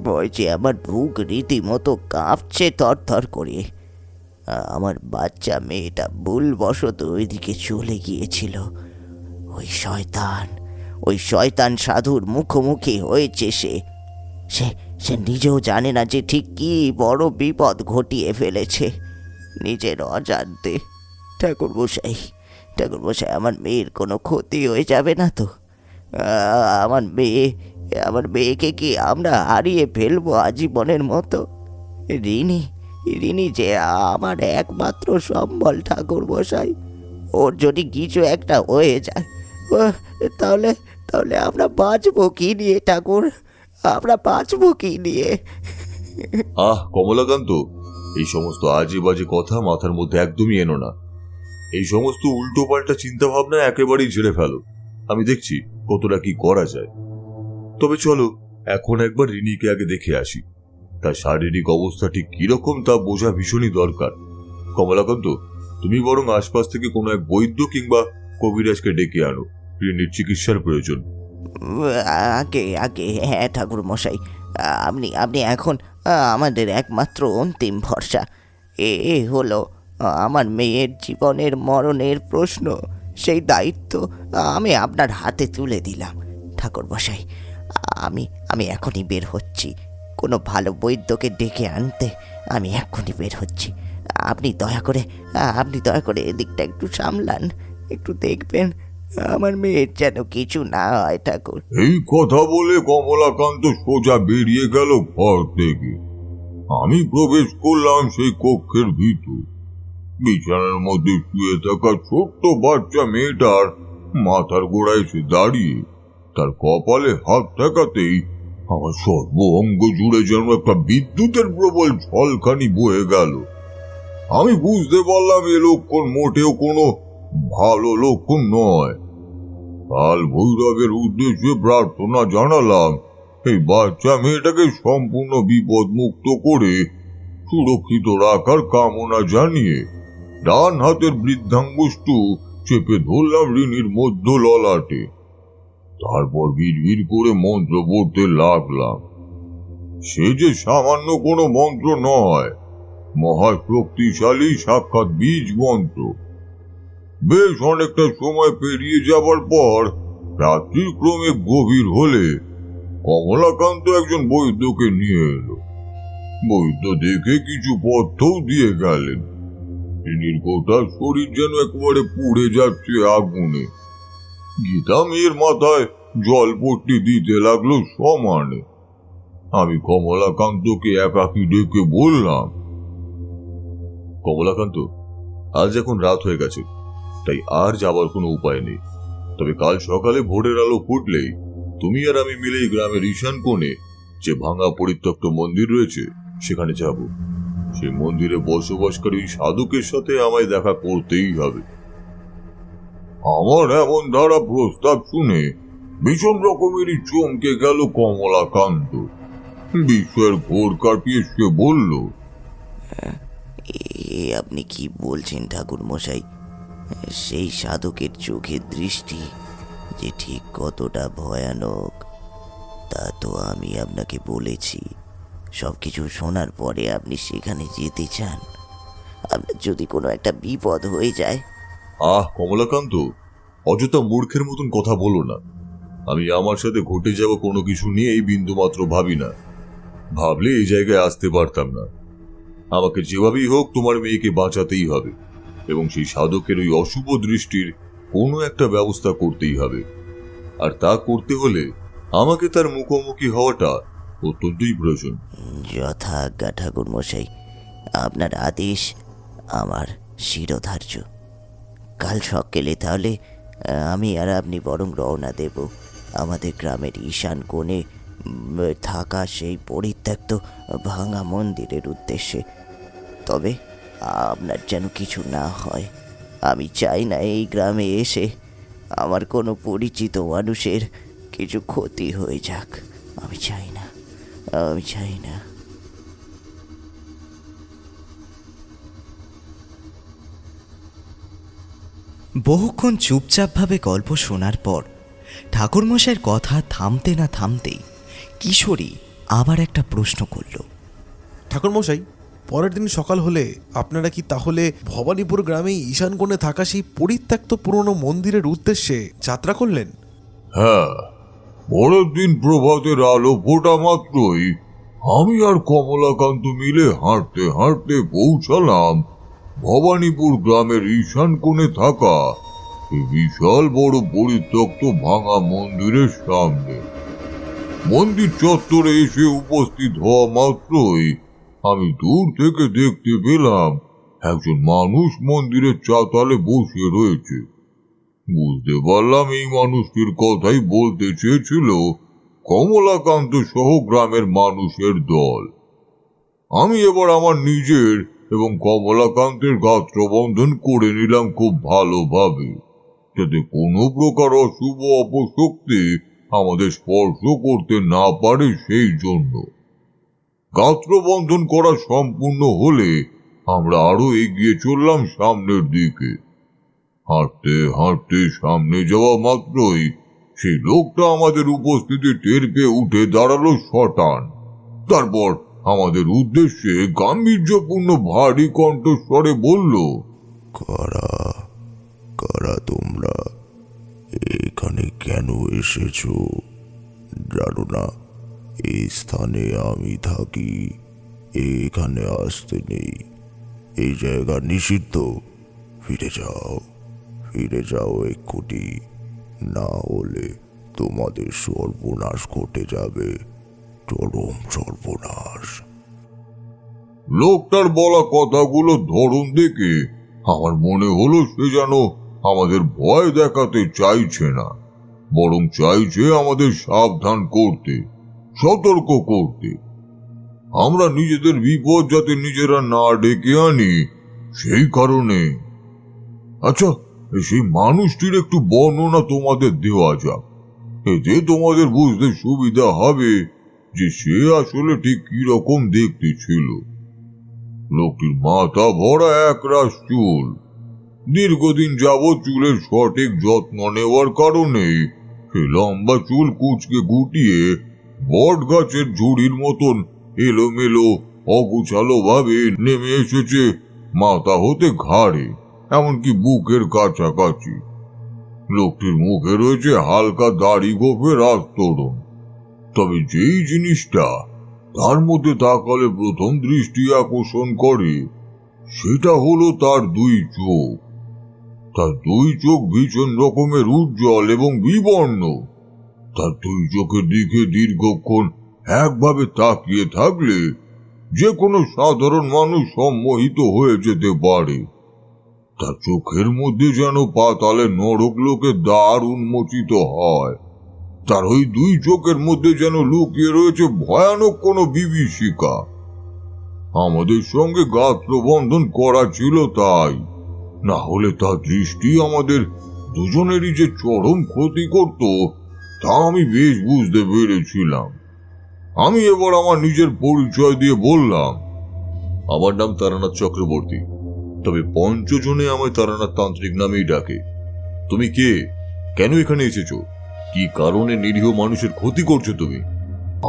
ভয় যে আমার বুক রীতিমতো কাঁপছে থরথর করে। আমার বাচ্চা মেয়েটা ভুলবশত ওইদিকে চলে গিয়েছিল। ওই শয়তান সাধুর মুখোমুখি হয়েছে সে নিজেও জানে না যে ঠিক কি বড় বিপদ ঘটিয়ে ফেলেছে নিজের অজান্তে। ঠাকুর মশাই, আমার মেয়ের কোনো ক্ষতি হয়ে যাবে না তো? আমার মেয়েকে কি আমরা হারিয়ে ফেলবো আজীবনের মতো? রিনি যে আমার একমাত্র সম্বল ঠাকুর মশাই। ওর যদি কিছু একটা হয়ে যায় তাহলে আমরা বাঁচবো কি নিয়ে ঠাকুর? আমরা বাঁচবো কি নিয়ে? কমলাকান্ত, এই সমস্ত আজে বাজে কথা মাথার মধ্যে একদমই এনো না। এই সমস্ত উল্টো পাল্টা চিন্তা ভাবনা একেবারেই ঝেড়ে ফেলো। আমি দেখছি কতটা কি করা যায়। তবে চলো এখন একবার রিনিকে আগে দেখে আসি। তার শারীরিক অবস্থা ঠিক কিরকম তা বোঝা ভীষণই দরকার। কমলাকান্ত, তুমি বরং আশপাশ থেকে কোনো এক বৈদ্য কিংবা কবিরাজকে ডেকে আনো, রিনির চিকিৎসার প্রয়োজন। আগে হ্যাঁ ঠাকুর মশাই, আপনি এখন আমাদের একমাত্র অন্তিম ভরসা। এ হলো আমার মেয়ের জীবনের মরণের প্রশ্ন। সেই দায়িত্ব আমি আপনার হাতে তুলে দিলাম ঠাকুর মশাই। আমি এখনই বের হচ্ছি। কোনো ভালো বৈদ্যকে ডেকে আনতে আমি এখনই বের হচ্ছি। আপনি দয়া করে এদিকটা একটু সামলান, একটু দেখবেন আমার মেয়ের যেন কিছু না হয় ঠাকুর। এই কথা বলে কমলাকান্ত সোজা বেরিয়ে গেল ঘর থেকে। আমি প্রবেশ করলাম সেই কক্ষের ভিতর। বিছানার মধ্যে শুয়ে থাকা ছোট্ট বাচ্চা মেয়েটার মাথার গোড়ায় এসে দাঁড়িয়ে তার কপালে হাত ঠেকাতেই আমার সর্ব অঙ্গ জুড়ে যেন একটা বিদ্যুতের প্রবল ঝলকানি বয়ে গেল। আমি বুঝতে পারলাম এ লক্ষণ মোটেও কোনো ভালো লক্ষণ নয়। কাল ভৈরবের উদ্দেশ্যে প্রার্থনা জানালাম এই বাচ্চা মেয়েটাকে সম্পূর্ণ বিপদ মুক্ত করে সুরক্ষিত রাখার কামনা জানিয়ে ডান হাতের বৃদ্ধাঙ্গুষ্ঠ চেপে ধরলাম ঋণীর মধ্য ললাটে। তারপর ভিড় করে মন্ত্র পড়তে লাগলাম। সে যে সামান্য কোনো মন্ত্র নয়, মহাশক্তিশালী সাক্ষাৎ বীজ মন্ত্র। বেশ অনেকটা সময় পেরিয়ে যাবার পর রাত্রি ক্রমে গভীর হলে কমলাকান্ত একজন বৈদ্যকে নিয়ে এলো। বৈদ্য দেখে কিছু পথ্যও দিয়ে গেলেন। ঋণীর গোটা শরীর যেন একেবারে পুড়ে যাচ্ছে আগুনে। গীতা মেয়ের মাথায় জলপট্টি দিতে লাগলো সমানে। আমি কমলাকান্তকে একাকী ডেকে বললাম, কমলাকান্ত, আজ এখন রাত হয়ে গেছে, তাই আর যাবার কোনো উপায় নেই। তবে কাল সকালে ভোরের আলো ফুটলেই তুমি আর আমি মিলে এই গ্রামের ঈশান কোণে যে ভাঙা পরিত্যক্ত মন্দির রয়েছে সেখানে যাব। সেই মন্দিরে বসবাসকারী ওই সাধকের সাথে আমায় দেখা করতেই হবে। আমার এমন ধারা প্রস্তাব শুনে ভীষণ রকমেরই চমকে গেল কমলাকান্ত। বিস্ময়ের ঘোর কাটিয়ে সে বলল, আপনি কি বলছেন ঠাকুর মশাই? সেই সাধকের চোখের দৃষ্টি যে ঠিক কতটা ভয়ানক তা তো আমি আপনাকে বলেছি। সবকিছু শোনার পরে আপনি সেখানে যেতে চান? আপনার যদি কোনো একটা বিপদ হয়ে যায়? কমলাকান্ত, অযথা মূর্খের মতন কথা বলো না। আমি আমার সাথে ঘটে যাওয়া কোনো কিছু নিয়ে এই বিন্দুমাত্র ভাবি না। ভাবলে এই জায়গায় আসতে পারতাম না। আমাকে যেভাবেই হোক তোমার মেয়েকে বাঁচাতেই হবে, এবং সেই সাধকের ওই অশুভ দৃষ্টির কোনো একটা ব্যবস্থা করতেই হবে। আর তা করতে হলে আমাকে তার মুখোমুখি হওয়াটা অত্যন্তই প্রয়োজন। যথাজ্ঞা ঠাকুর মশাই, আপনার আদেশ আমার শিরোধার্য। কাল সকালে তাহলে আমি আর আপনি বরং রওনা দেব আমাদের গ্রামের ঈশান কোণে থাকা সেই পরিত্যক্ত ভাঙা মন্দিরের উদ্দেশ্যে। তবে আপনার যেন কিছু না হয়। আমি চাই না এই গ্রামে এসে আমার কোনো পরিচিত মানুষের কিছু ক্ষতি হয়ে যাক। আমি চাই না। বহুক্ষণ চুপচাপভাবে গল্প শোনার পর ঠাকুরমশাইয়ের কথা থামতে না থামতেই কিশোরী আবার একটা প্রশ্ন করল। ঠাকুরমশাই, পরের দিন সকাল হলে আপনারা কি তাহলে ভবানীপুর গ্রামে ঈশান কোণে থাকা সেই পরিত্যক্ত পুরনো মন্দিরের উদ্দেশ্যে যাত্রা করলেন? হ্যাঁ, পরের দিন প্রভাতের আলো ফোটা মাত্রই আমি আর কমলাকান্ত মিলে হাঁটতে হাঁটতে পৌঁছালাম ভবানীপুর গ্রামের ঈশান কোণে থাকা এই বিশাল বড় পরিত্যক্ত ভাঙা মন্দিরের সামনে। মন্দির চত্বরে এসে উপস্থিত হওয়া মাত্রই আমি দূর থেকে দেখতে পেলাম একজন মানুষ মন্দিরের চাতালে বসে রয়েছে। বুঝতে পারলাম এই মানুষটির কথাই বলতে চেয়েছিল কমলাকান্ত সহ গ্রামের মানুষের দল। আমি এবার আমার নিজের এবং কমলাকান্তের গাত্রবন্ধন করে নিলাম খুব ভালোভাবে, যাতে কোনো প্রকার অশুভ অপশক্তি আমাদের স্পর্শ করতে না পারে। সেই জন্য গাত্রবন্ধন করা সম্পূর্ণ হলে আমরা আরো এগিয়ে চললাম সামনের দিকে। হাঁটতে হাঁটতে সামনে যাওয়া মাত্রই সেই লোকটা আমাদের উপস্থিতি টের পেয়ে উঠে দাঁড়ালো শটান। তারপর আমাদের উদ্দেশ্যে গাম্ভীর্যপূর্ণ ভারী কণ্ঠস্বরে বলল, কারা কারা তোমরা? এখানে কেন এসেছো? জানো না এই স্থানে আমি থাকি? এখানে আসতে নেই, এই জায়গা নিষিদ্ধ। ফিরে যাও এক্ষুনি, না হলে তোমাদের সর্বনাশ ঘটে যাবে, চরম সর্বনাশ। লোকটার বলা কথাগুলো ধরন দেখে আমার মনে হলো সে যেন আমাদের ভয় দেখাতে চাইছে না, বরং চাইছে আমাদের সাবধান করতে, সতর্ক করতে। আমরা নিজেদের বিপদ যাতে নিজেরা না ডেকে আনি সেই কারণে। আচ্ছা, সেই মানুষটির একটু বর্ণনা তোমাদের দেওয়া যাক, এতে তোমাদের বুঝতে সুবিধা হবে যে সে আসলে ঠিক কিরকম দেখতে ছিল। লোকটির মাথা ভরা একরাশ চুল। দীর্ঘদিন যাবৎ চুলের সঠিক যত্ন নেওয়ার কারণে সে লম্বা চুল কুচকে গুটিয়ে বট গাছের ঝুড়ির মতন এলোমেলো অগুছালো ভাবে নেমে এসেছে মাথা হতে ঘাড়ে, এমনকি বুকের কাছাকাছি। লোকটির মুখে রয়েছে হালকা দাড়ি গোফের আস্তরণ। তবে যেই জিনিসটা তার মধ্যে তাকালে প্রথম দৃষ্টি আকর্ষণ করে সেটা হলো তার দুই চোখ। তার দুই চোখ ভীষণ রকমের উজ্জ্বল এবং বিবর্ণ। তার দুই চোখের দিকে দীর্ঘক্ষণ একভাবে তাকিয়ে থাকলে যে কোনো সাধারণ মানুষ সম্মোহিত হয়ে যেতে পারে। তার চোখের মধ্যে যেন পাতালের নরক লোকের দ্বার উন্মোচিত হয়। তার ওই দুই চোখের মধ্যে যেন লুকিয়ে রয়েছে ভয়ানক কোনো বিভীষিকা। আমাদের সঙ্গে গাত্রবন্ধন করা ছিল তাই, না হলে তার দৃষ্টি আমাদের দুজনেরই যে চরম ক্ষতি করত তা আমি বেশ বুঝতে পেরেছিলাম। আমি এবার আমার নিজের পরিচয় দিয়ে বললাম, আমার নাম তারানাথ চক্রবর্তী, তবে পঞ্চজনে আমায় তারানাথ তান্ত্রিক নামেই ডাকে। তুমি কে? কেন এখানে এসেছো? কি কারণে নিরীহ মানুষের ক্ষতি করছো তুমি?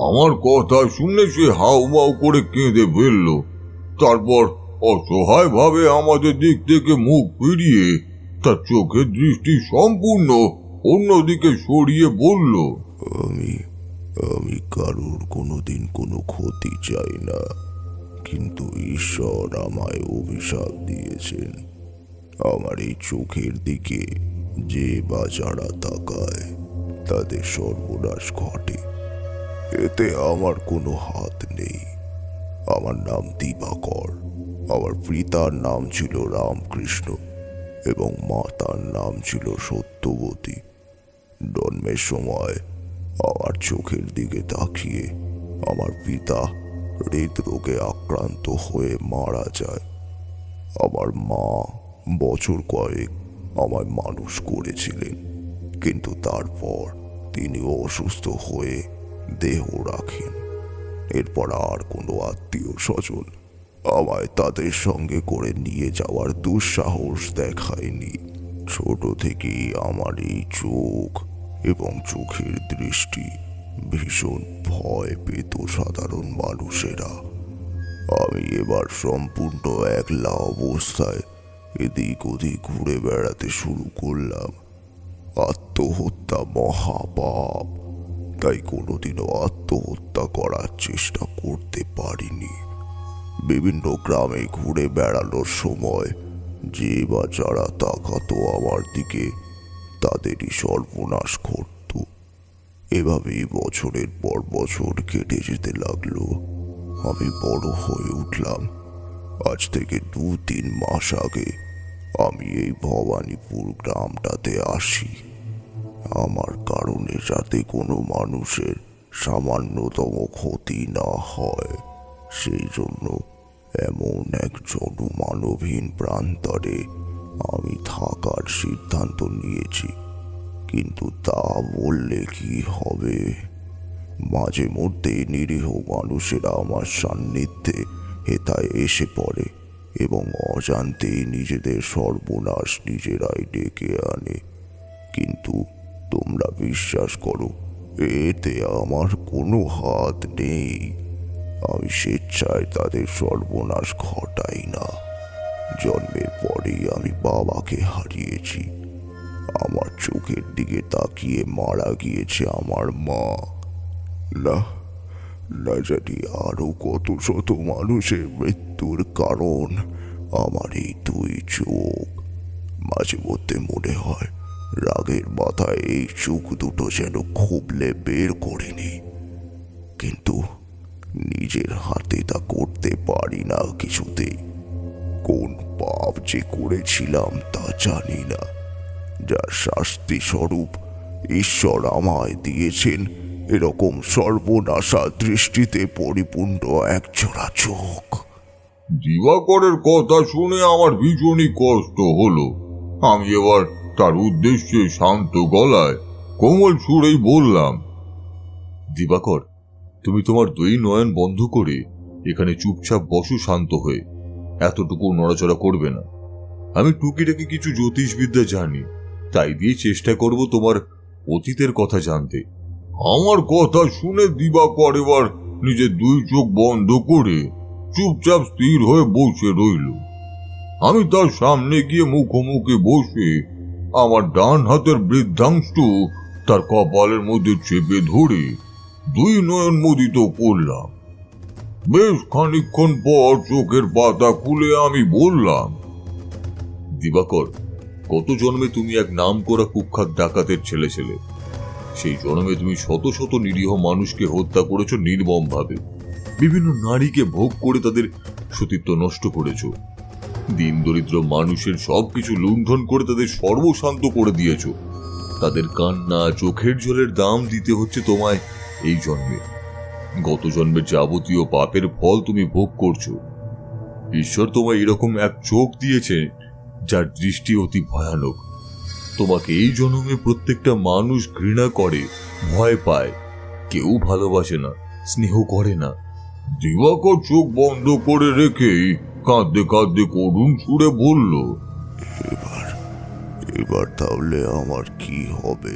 আমার কথা শুনে সে হাউমাউ করে কেঁদে ফেলল। তারপর অসহায় ভাবে আমাদের দিক থেকে মুখ ফিরিয়ে তার চোখের দৃষ্টি সম্পূর্ণ অন্যদিকে সরিয়ে বলল, আমি আমি কারোর কোনোদিন কোনো ক্ষতি চাই না, কিন্তু ঈশ্বর আমায় অভিশাপ দিয়েছেন। আমার এই চোখের দিকে যে বা যারা তাকায় তাদের সর্বনাশ ঘটে। এতে আমার কোনো হাত নেই। আমার নাম দিবাকর। আমার পিতার নাম ছিল রামকৃষ্ণ এবং মাতার নাম ছিল সত্যবতী। জন্মের সময় আমার চোখের দিকে তাকিয়ে আমার পিতা হৃদরোগে আক্রান্ত হয়ে মারা যায়। আমার মা বছর কয়েক আমায় মানুষ করেছিলেন, কিন্তু তারপর তিনি অসুস্থ হয়ে দেহ রাখেন। এরপর আর কোনো আত্মীয় স্বজন আমায় তাদের সঙ্গে করে নিয়ে যাওয়ার দুঃসাহস দেখায়নি। ছোট থেকেই আমার এই চোখ এবং চোখের দৃষ্টি ভীষণ ভয় পেত সাধারণ মানুষেরা। আমি এবার সম্পূর্ণ একলা অবস্থায় এদিক ওদিক ঘুরে বেড়াতে শুরু করলাম। আত্মহত্যা মহাপাপ, তাই কোনোদিনও আত্মহত্যা করার চেষ্টা করতে পারিনি। বিভিন্ন গ্রামে ঘুরে বেড়ানোর সময় যে বা যারা তাকাতো আমার দিকে তাদেরই সর্বনাশ ঘটত। এভাবেই বছরের পর বছর কেটে যেতে লাগলো। আমি বড় হয়ে উঠলাম। আজ থেকে 2-3 মাস আগে আমি এই ভবানীপুর গ্রামটাতে আসি। আমার কারণে যাতে কোনো মানুষের সামান্যতম ক্ষতি না হয় সেই জন্য এমন এক জনমানবহীন প্রান্তরে আমি থাকার সিদ্ধান্ত নিয়েছি। কিন্তু তা বললে কি হবে? মাঝে মধ্যে নিরীহ মানুষেরা আমার সান্নিধ্যে হেথায় এসে পড়ে এবং অজান্তেই নিজেদের সর্বনাশ নিজেরাই ডেকে আনে। কিন্তু তোমরা বিশ্বাস করো, এতে আমার কোনো হাত নেই। আমি স্বেচ্ছায় তাদের সর্বনাশ ঘটাই না। জন্মের পরেই আমি বাবাকে হারিয়েছি। আমার চোখের দিকে তাকিয়ে মারা গিয়েছে আমার মা। না না জানি আরো কত শত মানুষের মৃত্যুর কারণ আমার এই দুই চোখ। মাঝে মধ্যে মনে হয় রাগের মাথায় এই চোখ দুটো যেন খুবলে বের করে নি, কিন্তু নিজের হাতে তা করতে পারি না কিছুতেই। কোন পাপ যে করেছিলাম তা জানি না, যার শাস্তি স্বরূপ ঈশ্বর আমায় দিয়েছেন এরকম সর্বনাশা দৃষ্টিতে পরিপূর্ণ একজোড়া চোখ। দিবাকরের কথা শুনে আমার ভীষণই কষ্ট হলো। আমি এবার তার উদ্দেশ্যে শান্ত গলায় কোমল সুরেই বললাম, দিবাকর, তুমি তোমার দুই নয়ন বন্ধ করে এখানে চুপচাপ বসো শান্ত হয়ে, এতটুকু নড়াচড়া করবে না। আমি টুকিটাকি কিছু জ্যোতিষবিদ্যা জানি, তাই দিয়ে চেষ্টা করব তোমার অতীতের কথা জানতে। আমার কথা শুনে দিবাকর এবার নিজের দুই চোখ বন্ধ করে চুপচাপ স্থির হয়ে বসে রইল। আমি তার সামনে গিয়ে মুখোমুখি বসে আমার ডান হাতের বৃদ্ধাংশ তার কপালের মধ্যে চেপে ধরে দুই নয়ন মুদিত করলাম। বেশ খানিকক্ষণ পর চোখের পাতা খুলে আমি বললাম, দিবাকর, গত জন্মে তুমি এক নাম করা কুখ্যাত ডাকাতের ছেলে ছিলে। সেই জন্মে তুমি শত শত নিরীহ মানুষকে হত্যা করেছো নির্মমভাবে, বিভিন্ন নারীকে ভোগ করে তাদের সতীত্ব নষ্ট করেছো, দিন দরিদ্র মানুষের সবকিছু লুণ্ঠন করে তাদের সর্বশান্ত করে দিয়েছো। তাদের কান্না চোখের জলের দাম দিতে হচ্ছে তোমায় এই জন্মে। গত জন্মের যাবতীয় পাপের ফল তুমি ভোগ করছো। ঈশ্বর তোমায় এরকম এক চোখ দিয়েছে যার দৃষ্টি অতি ভয়ানক। তোমাকে এই জন্মে প্রত্যেকটা মানুষ ঘৃণা করে, ভয় পায়, কেউ ভালোবাসে না, স্নেহ করে না। দিবাকর চোখ বন্ধ করে রেখেই কাঁদতে কাঁদতে করুণ সুরে বলল, এবার তাহলে আমার কি হবে?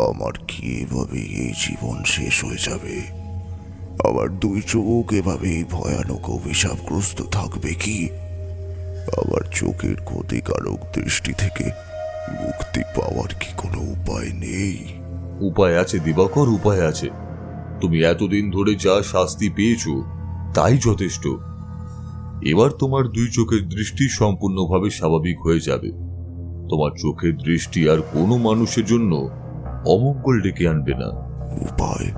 আমার কি এভাবে এই জীবন শেষ হয়ে যাবে? আমার দুই চোখ এভাবে ভয়ানক অভিশাপগ্রস্ত থাকবে কি? আমার চোখের ক্ষতিকারক দৃষ্টি থেকে মুক্তি পাওয়ার কি কোনো উপায় নেই? উপায় আছে দিবাকর, উপায় আছে। তুমি এতদিন ধরে যা শাস্তি পেয়েছো তাই যথেষ্ট। এবার তোমার দুই চোখের দৃষ্টি সম্পূর্ণভাবে স্বাভাবিক হয়ে যাবে। তোমার চোখের দৃষ্টি আর কোনো মানুষের জন্য অমঙ্গল ডেকে আনবে না। উপায়?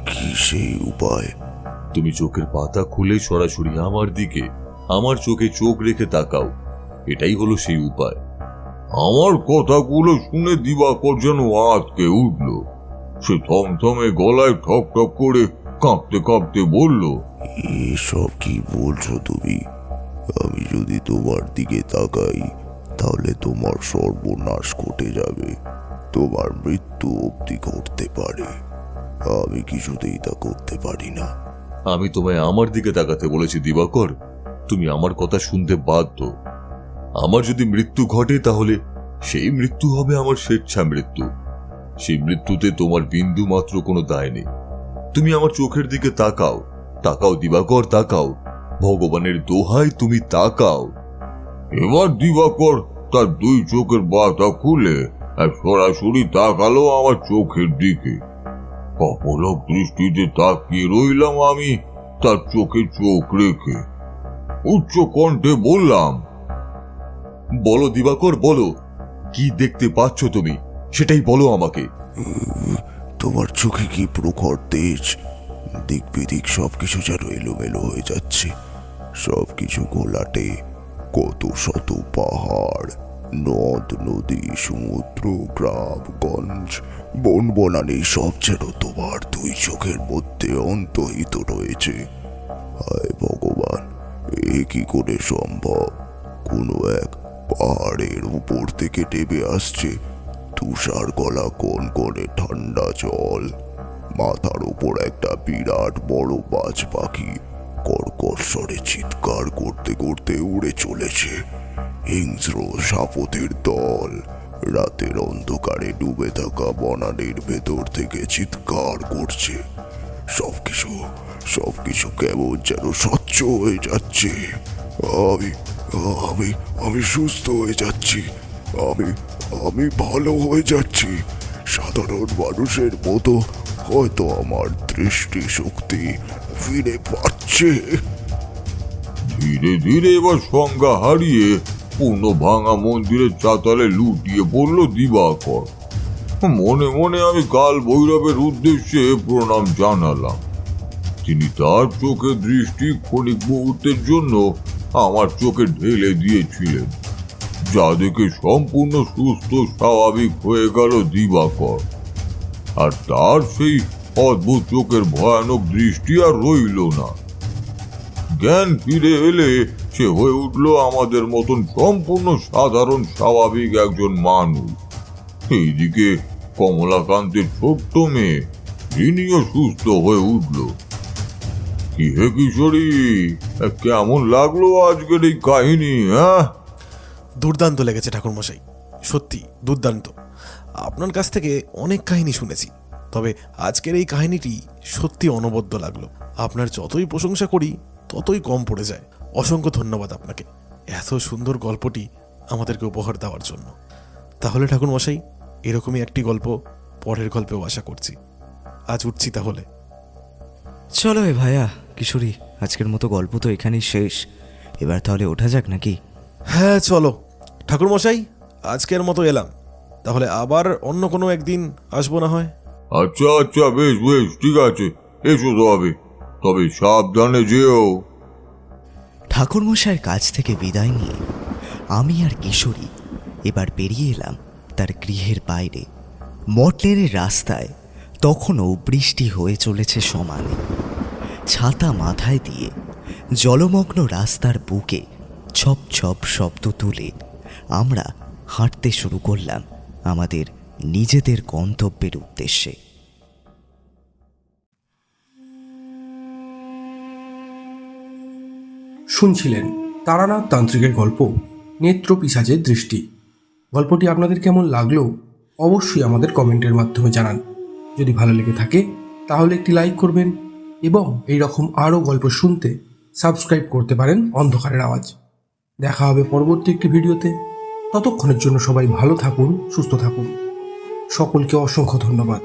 কি সেই উপায়? তুমি চোখের পাতা খুলে সরাসরি আমার দিকে, আমার চোখে চোখ রেখে তাকাও, এটাই হলো সেই উপায়। আমার কথাগুলো শুনে দিবাকর যেন আঁতকে উঠল। সে থমথমে গলায় ঠক ঠক করে কাঁপতে কাঁপতে বলল, এসব কি বলছো তুমি? আমি যদি তোমার দিকে তাকাই তাহলে তোমার সর্বনাশ ঘটে যাবে, তোমার মৃত্যু অবধি ঘটতে পারে। আমি কিছুতেই তা করতে পারি না। আমি তোমায় আমার দিকে তাকাতে বলেছি দিবাকর, তুমি আমার কথা শুনতে বাধ্য। আমার যদি মৃত্যু ঘটে তাহলে সেই মৃত্যু হবে আমার স্বেচ্ছা মৃত্যু। সেই মৃত্যুতে তোমার বিন্দু মাত্র কোনো দায় নেই। তুমি আমার চোখের দিকে তাকাও, তাকাও দিবাকর, তাকাও, ভগবানের দোহাই তুমি তাকাও। এবার দিবাকর তার দুই চোখের পাতা খুলে সরাসরি তাকালো আমার চোখের দিকে। অপলক দৃষ্টিতে তাকিয়ে রইলাম আমি তার চোখে চোখ রেখে। উচ্চ কণ্ঠে বললাম, বলো দিবাকর, বলো, কি দেখতে পাচ্ছ তুমি সেটাই বলো আমাকে। তোমার চোখে কি প্রখর তেজ? দিক বিদিক সবকিছু যেন এলোমেলো হয়ে যাচ্ছে, সবকিছু ঘোলাটে। কত শত পাহাড়, নদ নদী, সমুদ্র, গ্রাম গঞ্জ, বন বনানি সব যেন তোমার দুই চোখের মধ্যে অন্তহিত রয়েছে। হায় ভগবান, এ কি করে সম্ভব? কোনো এক পাহাড়ের উপর থেকে নেমে আসছে তুষার গলা কোন করে ঠান্ডা জল। মাথার উপর একটা বিরাট বড় বাজ পাখি কর্কশ স্বরে চিৎকার করতে করতে উড়ে চলেছে। হিংস্র সাপতের দল রাতের অন্ধকারে ডুবে থাকা বনানীর ভেতর থেকে চিৎকার করছে। সবকিছু কেমন যেন স্বচ্ছ হয়ে যাচ্ছে। আমি আমি আমি সুস্থ হয়ে যাচ্ছি। আমি ভালো হয়ে যাচ্ছি। সাধারণ মানুষের মতো হয়তো আমার দৃষ্টি শক্তি ফিরে পাচ্ছে। ধীরে ধীরে এবার সংজ্ঞা হারিয়ে পূর্ণ ভাঙা মন্দিরের চাতালে লুটিয়ে পড়ল দিবাকর। মনে মনে আমি কাল ভৈরবের উদ্দেশ্যে প্রণাম জানালাম। তিনি তার চোখে দৃষ্টি ক্ষণিক মুহূর্তের জন্য আমার চোখে ঢেলে দিয়েছিলেন, যা দেখে সম্পূর্ণ সুস্থ স্বাভাবিক হয়ে গেল দিবাকর। আর তার সেই অদ্ভুত চোখের ভয়ানক দৃষ্টি আর রইল না। জ্ঞান ফিরে এলে সে হয়ে উঠল আমাদের মতন সম্পূর্ণ সাধারণ স্বাভাবিক একজন মানুষ। এইদিকে কমলাকান্তের ছোট্ট মেয়ে রিনিও সুস্থ হয়ে উঠল। কি হে কিশোরী, কেমন লাগলো আজকের এই কাহিনী? হ্যাঁ, দুর্দান্ত লেগেছে ঠাকুরমশাই, সত্যি দুর্দান্ত। আপনার কাছ থেকে অনেক কাহিনী শুনেছি, তবে আজকের এই কাহিনীটি সত্যি অনবদ্য লাগলো। আপনার যতই প্রশংসা করি ততই কম পড়ে যায়। অসংখ্য ধন্যবাদ আপনাকে এত সুন্দর গল্পটি আমাদেরকে উপহার দেওয়ার জন্য। তাহলে ঠাকুরমশাই, এরকমই একটি গল্প পরের গল্পেও আশা করছি। আজ উঠছি তাহলে। চলো ভাইয়া কিশোরী, আজকের মতো গল্প তো এখানেই শেষ। এবার তাহলে ওঠা যাক নাকি? হ্যাঁ চলো ঠাকুরমশাই, আজকের মতো এলাম। তাহলে আবার অন্য কোনো একদিন আসবো না হয়? আচ্ছা আচ্ছা, বেশ বেশ, ঠিক আছে, এসো তবে সাবধানে যেও। ঠাকুরমশাইয়ের কাছ থেকে বিদায় নিয়ে আমি আর কিশোরী এবার বেরিয়ে এলাম তার গৃহের বাইরে। মটলের রাস্তায় তখনও বৃষ্টি হয়ে চলেছে সমানে। ছাতা মাথায় দিয়ে জলমগ্ন রাস্তার বুকে ছপ ছপ শব্দ তুলে আমরা হাঁটতে শুরু করলাম আমাদের নিজেদের গন্তব্যের উদ্দেশ্যে। শুনছিলেন তারানাথ তান্ত্রিকের গল্প নেত্র পিশাচের দৃষ্টি। গল্পটি আপনাদের কেমন লাগলো অবশ্যই আমাদের কমেন্টের মাধ্যমে জানান। যদি ভালো লেগে থাকে তাহলে একটি লাইক করবেন এবং এই রকম আরও গল্প শুনতে সাবস্ক্রাইব করতে পারেন অন্ধকারের আওয়াজ। দেখা হবে পরবর্তী একটি ভিডিওতে। ততক্ষণের জন্য সবাই ভালো থাকুন, সুস্থ থাকুন। সকলকে অসংখ্য ধন্যবাদ।